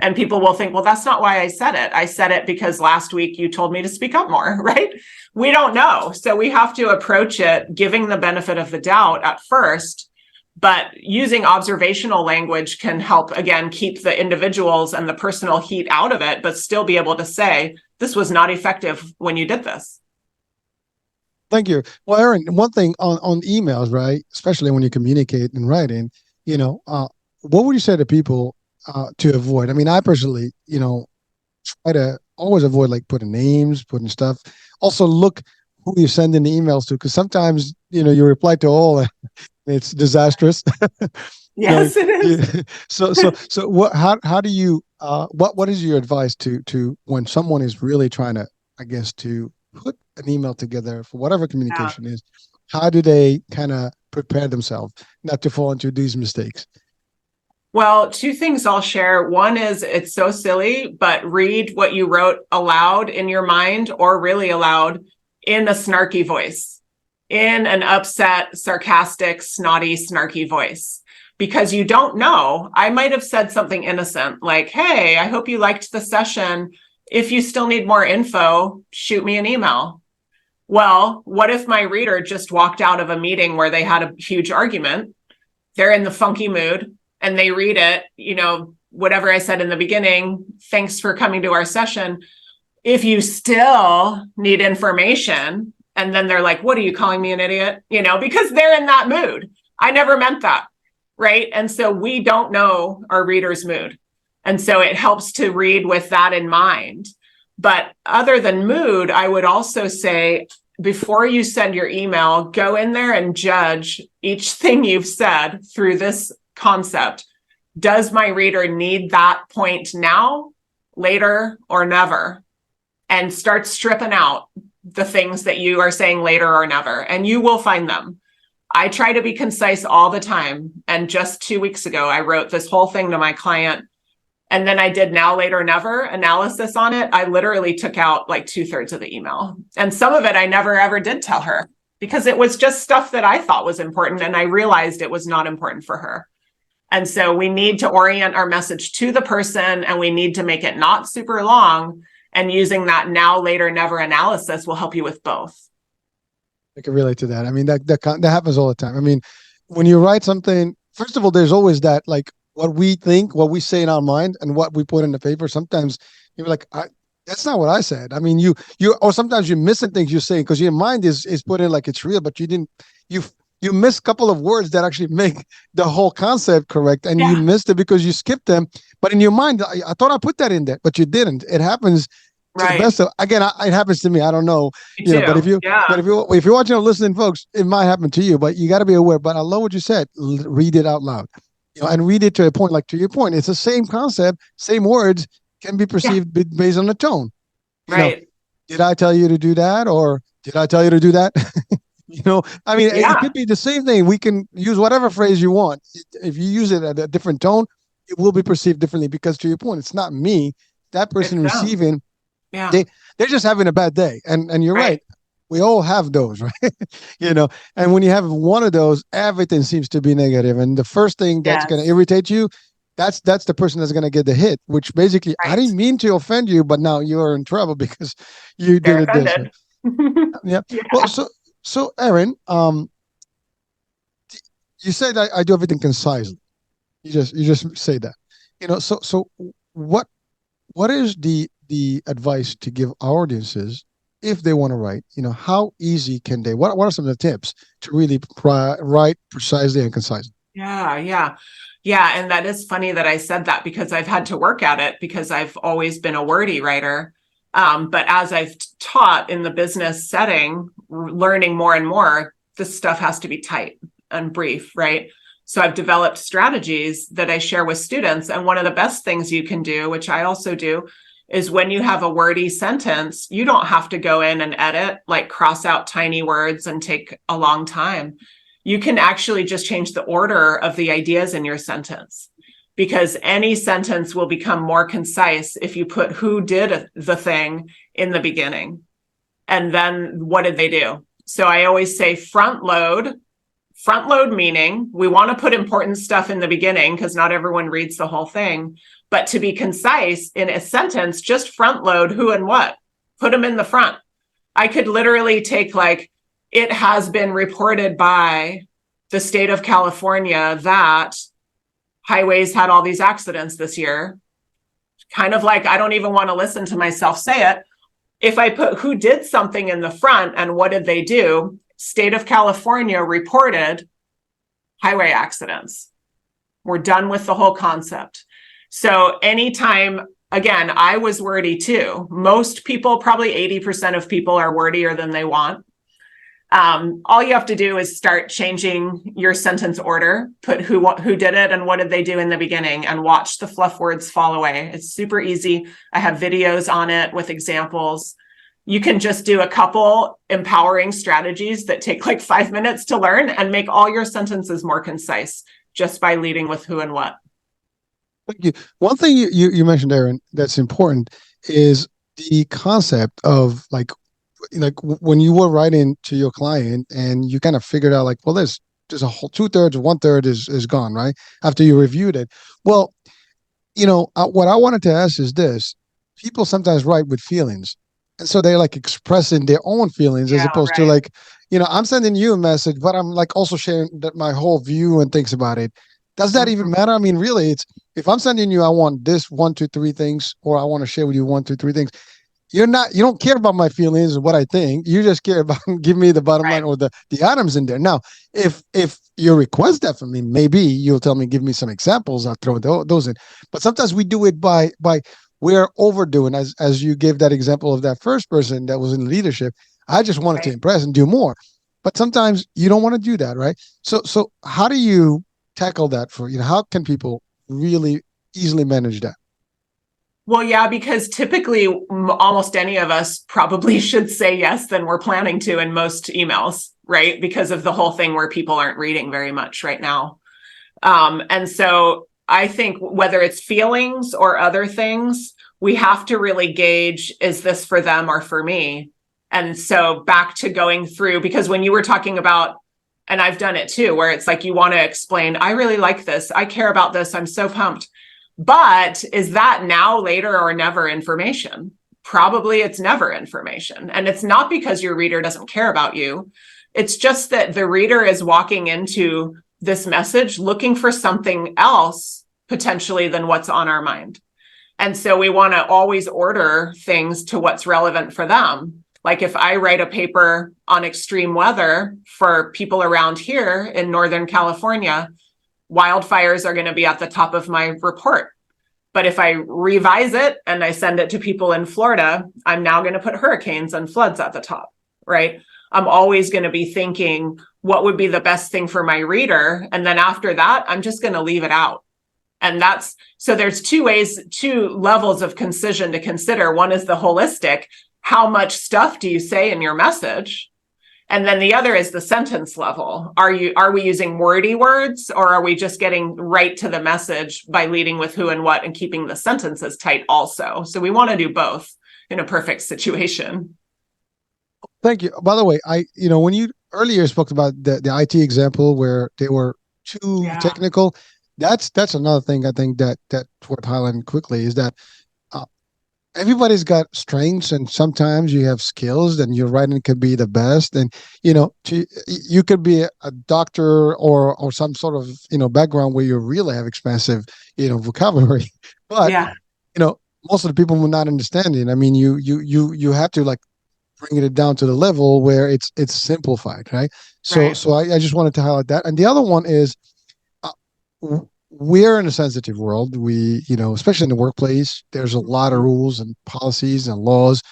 And people will think, well, that's not why I said it. I said it because last week you told me to speak up more, right? We don't know. So we have to approach it giving the benefit of the doubt at first, but using observational language can help, again, keep the individuals and the personal heat out of it, but still be able to say, this was not effective when you did this. Thank you. Well, Erin, one thing on emails, right? Especially when you communicate in writing, what would you say to people to avoid? I mean, I personally, try to always avoid like putting names, putting stuff. Also, look who you're sending the emails to, because sometimes you reply to all, and it's disastrous. Yes, it is. So what? How do you? What is your advice to when someone is really trying to, I guess, to put an email together for whatever Yeah. communication is? How do they kind of prepare themselves not to fall into these mistakes? Well, two things I'll share. One is it's so silly, but read what you wrote aloud in your mind or really aloud in a snarky voice, in an upset, sarcastic, snotty, snarky voice. Because you don't know. I might have said something innocent like, hey, I hope you liked the session. If you still need more info, shoot me an email. Well, what if my reader just walked out of a meeting where they had a huge argument? They're in the funky mood and they read it, whatever I said in the beginning, thanks for coming to our session. If you still need information, and then they're like, what are you calling me an idiot? Because they're in that mood. I never meant that. Right. And so we don't know our reader's mood. And so it helps to read with that in mind. But other than mood, I would also say, before you send your email, go in there and judge each thing you've said through this concept. Does my reader need that point now, later, or never? And start stripping out the things that you are saying later or never, and you will find them. I try to be concise all the time. And just 2 weeks ago, I wrote this whole thing to my client. And then I did now, later, never analysis on it. I literally took out like 2/3 of the email. And some of it I never, ever did tell her because it was just stuff that I thought was important. And I realized it was not important for her. And so we need to orient our message to the person, and we need to make it not super long. And using that now, later, never analysis will help you with both. I can relate to that. I mean, that happens all the time. I mean, when you write something, first of all, there's always that, like, what we think, what we say in our mind, and what we put in the paper. Sometimes you're like, that's not what I said. I mean, or sometimes you're missing things you're saying because your mind is put in like it's real, but you miss a couple of words that actually make the whole concept correct, and you missed it because you skipped them. But in your mind, I thought I put that in there, but you didn't. It happens to the best of. Again, it happens to me. I don't know, but if you're watching or listening, folks, it might happen to you. But you got to be aware. But I love what you said. Read it out loud, and read it to a point. Like, to your point, it's the same concept, same words can be perceived based on the tone. Right. Did I tell you to do that, or did I tell you to do that? I mean, it could be the same thing. We can use whatever phrase you want. If you use it at a different tone, it will be perceived differently, because, to your point, it's not me. That person receiving, they're just having a bad day. And you're right. We all have those, right? And when you have one of those, everything seems to be negative. And the first thing that's going to irritate you, that's the person that's going to get the hit, which basically, I didn't mean to offend you, but now you're in trouble because you did it this way. Yeah. Well, so Erin, you said I do everything concisely. You just say that. So what is the advice to give our audiences if they want to write? How easy can they? What are some of the tips to really write precisely and concisely? Yeah. And that is funny that I said that, because I've had to work at it, because I've always been a wordy writer. But as I've taught in the business setting, learning more and more, this stuff has to be tight and brief, right? So I've developed strategies that I share with students. And one of the best things you can do, which I also do, is when you have a wordy sentence, you don't have to go in and edit, like cross out tiny words and take a long time. You can actually just change the order of the ideas in your sentence, because any sentence will become more concise if you put who did the thing in the beginning. And then what did they do? So I always say front load meaning we want to put important stuff in the beginning, because not everyone reads the whole thing. But to be concise in a sentence, just front load who and what, put them in the front. I could literally take, like, it has been reported by the state of California that highways had all these accidents this year. Kind of like, I don't even want to listen to myself say it. If I put who did something in the front and what did they do, state of California reported highway accidents. We're done with the whole concept. So anytime, again, I was wordy too. Most people, probably 80% of people, are wordier than they want. All you have to do is start changing your sentence order, put who did it and what did they do in the beginning, and watch the fluff words fall away. It's super easy. I have videos on it with examples. You can just do a couple empowering strategies that take like 5 minutes to learn and make all your sentences more concise just by leading with who and what. Thank you. One thing you mentioned, Erin, that's important is the concept of like when you were writing to your client and you kind of figured out, like, well, there's a whole 2/3 or 1/3 is gone, right? After you reviewed it. Well, what I wanted to ask is this: people sometimes write with feelings. And so they're like expressing their own feelings as opposed to like, I'm sending you a message, but I'm like also sharing my whole view and things about it. Does that even matter? I mean, really, it's if I'm sending you, I want this 1, 2, 3 things, or I want to share with you 1, 2, 3 things. You don't care about my feelings or what I think. You just care about give me the bottom line or the items in there. Now, if you request that from me, maybe you'll tell me, give me some examples. I'll throw those in. But sometimes we do it by we're overdoing, as you gave that example of that first person that was in leadership. I just wanted to impress and do more. But sometimes you don't want to do that, right? So how do you tackle that how can people really easily manage that? Well, yeah, because typically almost any of us probably should say yes than we're planning to in most emails, right? Because of the whole thing where people aren't reading very much right now. And so I think whether it's feelings or other things, we have to really gauge, is this for them or for me? And so back to going through, because when you were talking about, and I've done it too, where it's like you want to explain, I really like this, I care about this, I'm so pumped. But is that now, later, or never information? Probably it's never information. And it's not because your reader doesn't care about you. It's just that the reader is walking into this message looking for something else potentially than what's on our mind. And so we want to always order things to what's relevant for them. Like if I write a paper on extreme weather for people around here in Northern California, wildfires are going to be at the top of my report. But if I revise it and I send it to people in Florida, I'm now going to put hurricanes and floods at the top, right? I'm always going to be thinking what would be the best thing for my reader. And then after that, I'm just going to leave it out. And that's, so there's two levels of concision to consider. One is the holistic. How much stuff do you say in your message? And then the other is the sentence level. Are we using wordy words, or are we just getting right to the message by leading with who and what and keeping the sentences tight also? So we want to do both in a perfect situation. Thank you. By the way, when you earlier spoke about the IT example where they were too technical, that's another thing I think that's worth highlighting quickly is that everybody's got strengths, and sometimes you have skills and your writing could be the best. And, you could be a doctor or some sort of, background where you really have expensive, vocabulary, but, most of the people will not understand it. I mean, you have to like bring it down to the level where it's simplified. Right. So I just wanted to highlight that. And the other one is, we're in a sensitive world. We, especially in the workplace, there's a lot of rules and policies and laws.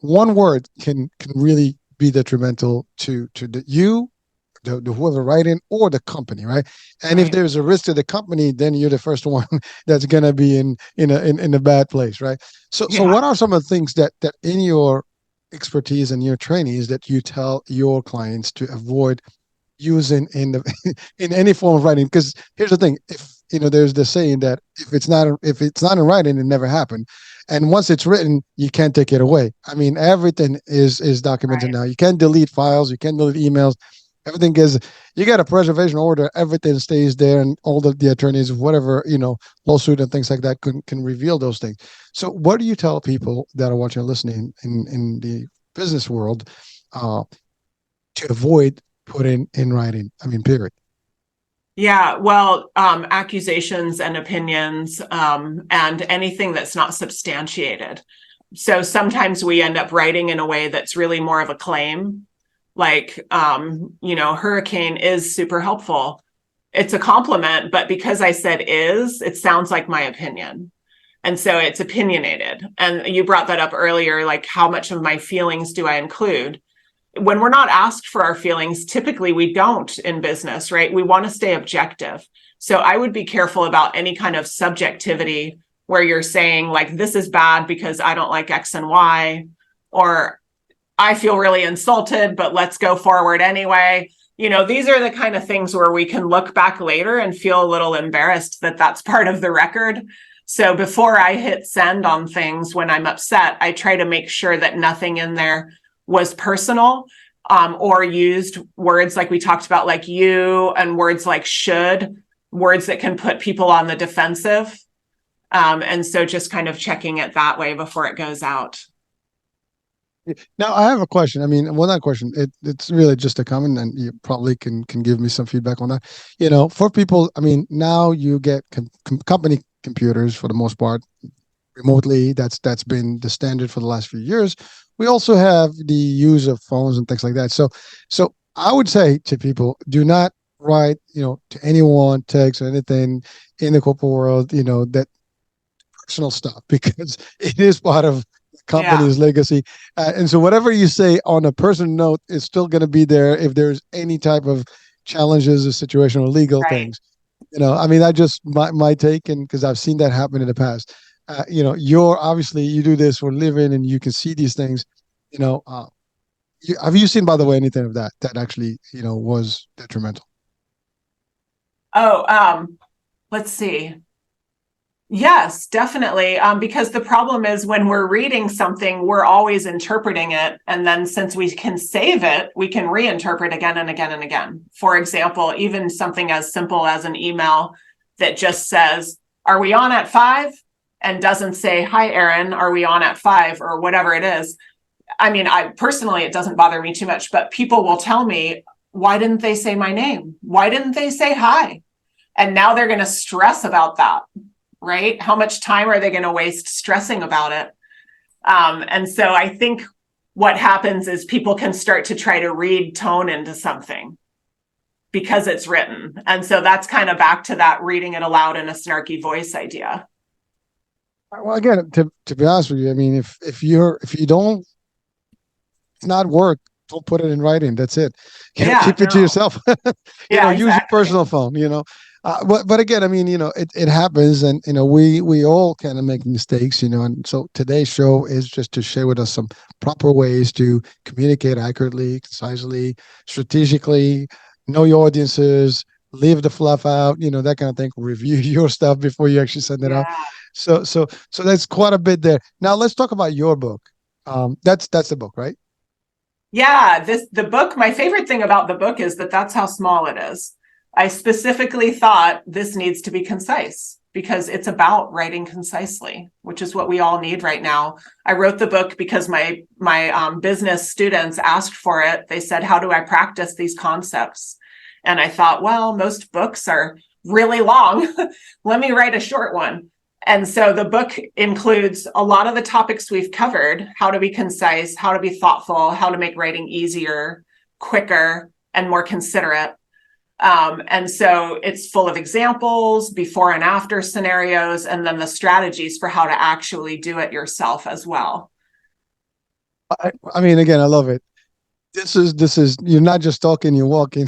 One word can really be detrimental to the whoever writing or the company, right? And if there's a risk to the company, then you're the first one that's gonna be in a bad place, right? So what are some of the things that in your expertise and your trainees that you tell your clients to avoid using in in any form of writing? Because here's the thing: if there's the saying that if it's not in writing, it never happened, and once it's written, you can't take it away. I mean, everything is documented now. You can't delete files, you can't delete emails. Everything is, you got a preservation order. Everything stays there, and all the attorneys, whatever lawsuit and things like that, can reveal those things. So, what do you tell people that are watching and listening in the business world to avoid putting in writing? I mean, period. Yeah, well, accusations and opinions, and anything that's not substantiated. So sometimes we end up writing in a way that's really more of a claim, like, hurricane is super helpful. It's a compliment, but because I said is, it sounds like my opinion. And so it's opinionated. And you brought that up earlier, like how much of my feelings do I include? When we're not asked for our feelings, typically we don't in business, right? We want to stay objective. So I would be careful about any kind of subjectivity where you're saying like, this is bad because I don't like X and Y, or I feel really insulted, but let's go forward anyway. These are the kind of things where we can look back later and feel a little embarrassed that that's part of the record. So before I hit send on things when I'm upset, I try to make sure that nothing in there was personal, or used words like we talked about, like you, and words like should, words that can put people on the defensive. And so just kind of checking it that way before it goes out. Now, I have a question. I mean, well, not a question. It's really just a comment, and you probably can give me some feedback on that. For people, I mean, now you get company computers for the most part remotely. That's been the standard for the last few years. We also have the use of phones and things like that. So I would say to people, do not write, to anyone, text or anything in the corporate world, that personal stuff, because it is part of the company's legacy. And so whatever you say on a personal note is still going to be there if there's any type of challenges or situation or legal things. I mean, I just my take, and because I've seen that happen in the past. You're obviously, you do this for a living and you can see these things. Have you seen, by the way, anything of that actually was detrimental? Oh, let's see. Yes, definitely. Because the problem is when we're reading something, we're always interpreting it. And then since we can save it, we can reinterpret again and again and again. For example, even something as simple as an email that just says, "Are we on at 5?" and doesn't say, "Hi, Erin, are we on at 5?" or whatever it is. I mean, I personally, it doesn't bother me too much, but people will tell me, "Why didn't they say my name? Why didn't they say hi?" And now they're going to stress about that, right? How much time are they going to waste stressing about it? And so I think what happens is people can start to try to read tone into something because it's written. And so that's kind of back to that reading it aloud in a snarky voice idea. Well, again, to be honest with you, I mean, if you don't, it's not work. Don't put it in writing. That's it. Yeah, Keep it to no. yourself. Yeah, Use your exactly. personal phone. But again, I mean, it happens, and we all kind of make mistakes. And so today's show is just to share with us some proper ways to communicate accurately, concisely, strategically, know your audiences, leave the fluff out. That kind of thing. Review your stuff before you actually send it out. Yeah. So that's quite a bit there. Now let's talk about your book. That's the book, right? Yeah, the book, my favorite thing about the book is that that's how small it is. I specifically thought this needs to be concise because it's about writing concisely, which is what we all need right now. I wrote the book because my business students asked for it. They said, "How do I practice these concepts?" And I thought, well, most books are really long. Let me write a short one. And so the book includes a lot of the topics we've covered: how to be concise, how to be thoughtful, how to make writing easier, quicker, and more considerate. And so it's full of examples, before and after scenarios, and then the strategies for how to actually do it yourself as well. I mean, again, I love it. This is you're not just talking, you're walking.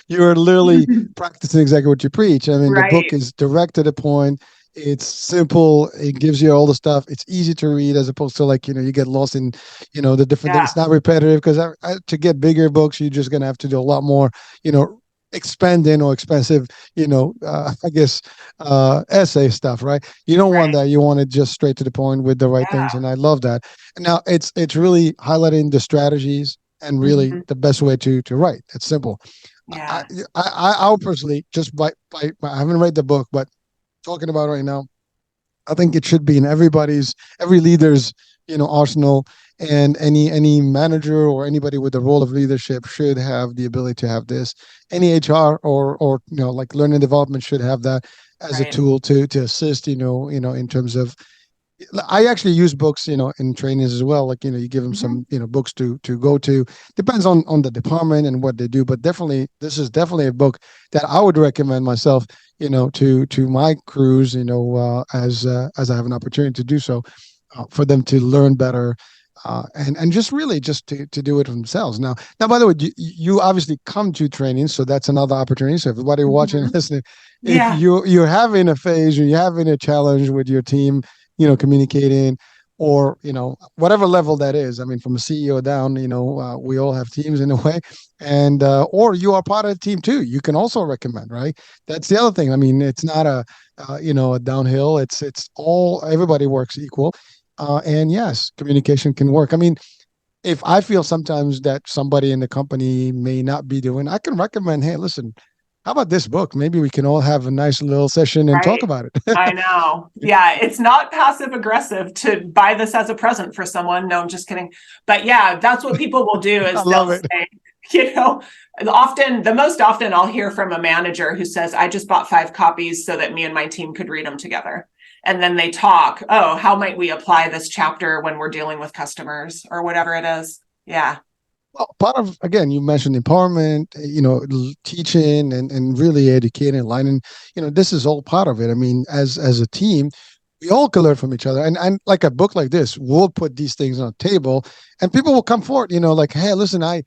You're literally practicing exactly what you preach. I mean, the book Right. is direct to the point. It's simple. It gives you all the stuff. It's easy to read as opposed to like, you get lost in, the different things. Yeah. It's not repetitive because to get bigger books, you're just going to have to do a lot more, you know, expanding or expensive, I guess, essay stuff, right? You don't want Right. that. You want it just straight to the point with the right things. Yeah. And I love that. Now it's really highlighting the strategies and really Mhm. the best way to write. It's simple. I Yeah. I'll personally just I haven't read the book, but talking about it right now, I think it should be in every leader's arsenal, and any manager or anybody with the role of leadership should have the ability to have this. Any HR or like learning development should have that as a Right. tool to assist in terms of. I actually use books, in trainings as well. Like, you give them Mhm. some, books to go to. Depends on the department and what they do, but definitely this is definitely a book that I would recommend myself, to my crews, as I have an opportunity to do so, for them to learn better, and just really just to do it themselves. Now, by the way, you obviously come to training, so that's another opportunity. So everybody watching and Mhm. listening, if Yeah. you're having a phase or you're having a challenge with your team, communicating, or whatever level that is. I mean, from a CEO down, we all have teams in a way, and or you are part of the team too. You can also recommend, right? That's the other thing. I mean, it's not a downhill. It's all everybody works equal, and yes, communication can work. I mean, if I feel sometimes that somebody in the company may not be doing, I can recommend, hey, listen, how about this book? Maybe we can all have a nice little session and talk Right. about it. I know. Yeah, it's not passive aggressive to buy this as a present for someone. No, I'm just kidding. But yeah, that's what people will do I is they'll love it. say, you know, the most often I'll hear from a manager who says, "I just bought 5 copies so that me and my team could read them together." And then they talk, "Oh, how might we apply this chapter when we're dealing with customers or whatever it is?" Yeah. Well, part of, again, you mentioned empowerment, teaching and really educating, aligning. This is all part of it. I mean, as a team, we all can learn from each other, and like a book like this, we'll put these things on the table, and people will come forward. Like, hey, listen, I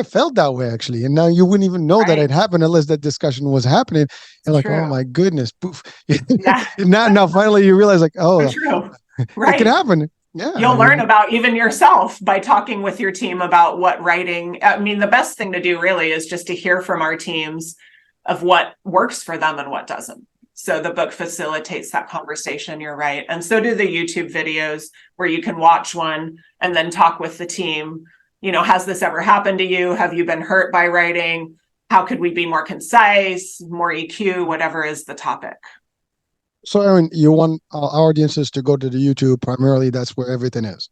felt that way actually, and now you wouldn't even know that Right. it happened unless that discussion was happening, and It's like, oh true. my goodness, poof. Yeah. Now finally you realize like, So oh, true. it can Right. happen. Yeah, I You'll learn mean, about even yourself by talking with your team about what writing. I mean, the best thing to do really is just to hear from our teams of what works for them and what doesn't. So the book facilitates that conversation. You're right. And so do the YouTube videos where you can watch one and then talk with the team. Has this ever happened to you? Have you been hurt by writing? How could we be more concise, more EQ, whatever is the topic? So, Erin, you want our audiences to go to the YouTube primarily. That's where everything is.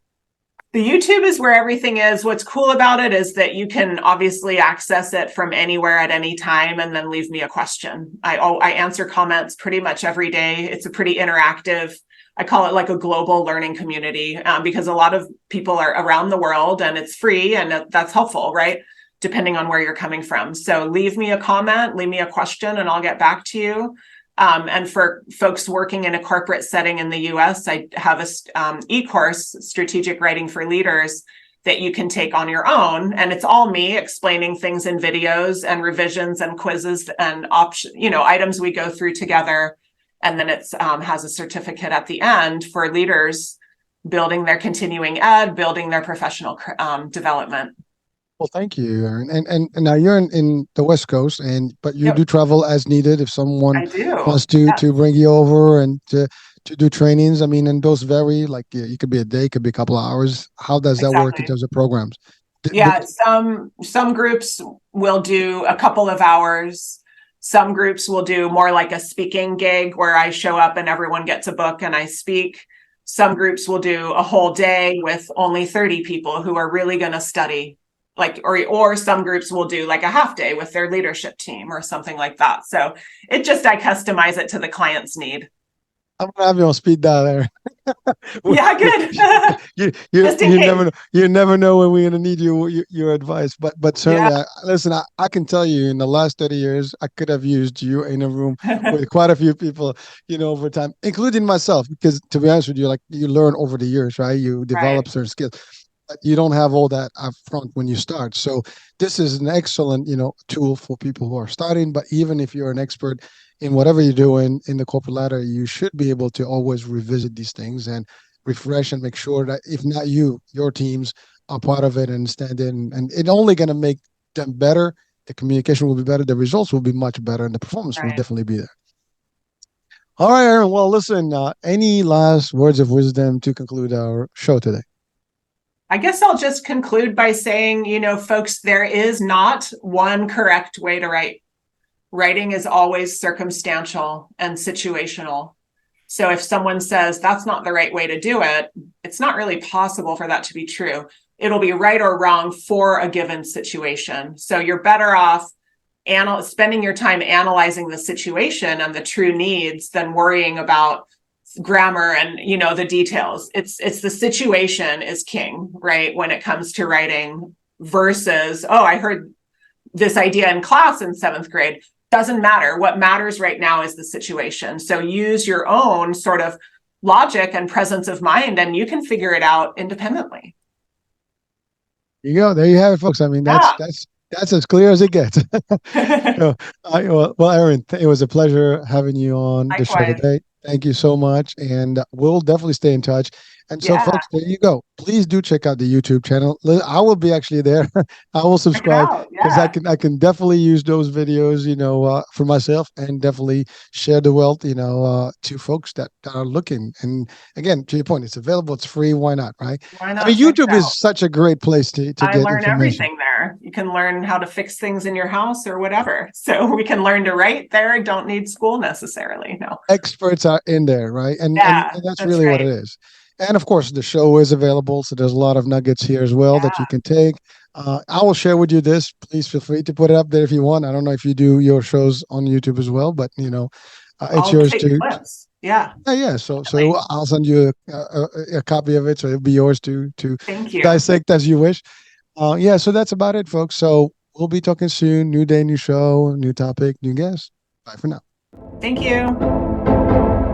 The YouTube is where everything is. What's cool about it is that you can obviously access it from anywhere at any time and then leave me a question. I answer comments pretty much every day. It's a pretty interactive, I call it like a global learning community because a lot of people are around the world and it's free and that's helpful, right? Depending on where you're coming from. So leave me a comment, leave me a question, and I'll get back to you. And for folks working in a corporate setting in the US, I have a e-course, Strategic Writing for Leaders, that you can take on your own. And it's all me explaining things in videos and revisions and quizzes and items we go through together. And then it has a certificate at the end for leaders building their continuing ed, building their professional development. Well, thank you, Erin. And now you're in the West Coast, but you Yep. do travel as needed if someone I do. wants to bring you over and to do trainings. I mean, and those vary. Like you could be a day, could be a couple of hours. How does that work in Exactly. terms of programs? Yeah, some groups will do a couple of hours. Some groups will do more like a speaking gig where I show up and everyone gets a book and I speak. Some groups will do a whole day with only 30 people who are really going to study. Or some groups will do like a half day with their leadership team or something like that. So I customize it to the client's need. I'm gonna have you on speed dial there. Yeah, good. Just in case. You never know when we're gonna need your advice. But certainly, Yeah. listen, I can tell you in the last 30 years, I could have used you in a room with quite a few people, over time, including myself. Because to be honest with you, like you learn over the years, right? You develop Right. certain skills. You don't have all that up front when you start. So this is an excellent, tool for people who are starting. But even if you're an expert in whatever you're doing in the corporate ladder, you should be able to always revisit these things and refresh and make sure that if not you, your teams are part of it and stand in. And it's only going to make them better. The communication will be better. The results will be much better, and the performance will Right. definitely be there. All right, Erin. Well, listen. Any last words of wisdom to conclude our show today? I guess I'll just conclude by saying, folks, there is not one correct way to write. Writing is always circumstantial and situational. So if someone says that's not the right way to do it, it's not really possible for that to be true. It'll be right or wrong for a given situation. So you're better off spending your time analyzing the situation and the true needs than worrying about grammar and the details. It's the situation is king, right, when it comes to writing versus I heard this idea in class in 7th grade. Doesn't matter. What matters right now is the situation. So use your own sort of logic and presence of mind and you can figure it out independently. You go. There you have it, folks. I mean, Yeah. that's as clear as it gets. Well, Erin, it was a pleasure having you on the show Likewise. today. Thank you so much, and we'll definitely stay in touch. And so, Yeah. folks, there you go. Please do check out the YouTube channel. I will be actually there. I will Check it subscribe out. because Yeah. I can definitely use those videos, for myself, and definitely share the wealth, to folks that are looking. And again, to your point, it's available. It's free. Why not, right? Why I not mean, check it YouTube out? is such a great place to I get learn information. everything there. You can learn how to fix things in your house or whatever. So we can learn to write there. Don't need school necessarily. No. Experts are in there, right? And Yeah, that's that's really what it right. is. And of course, the show is available, so there's a lot of nuggets here as well that you Yeah. can take. I will share with you this. Please feel free to put it up there if you want. I don't know if you do your shows on YouTube as well, but it's I'll yours take to. clips. Yeah. Yeah. So Definitely. I'll send you a copy of it, so it'll be yours to Thank you. dissect as you wish. Yeah. So that's about it, folks. So we'll be talking soon. New day, new show, new topic, new guest. Bye for now. Thank you.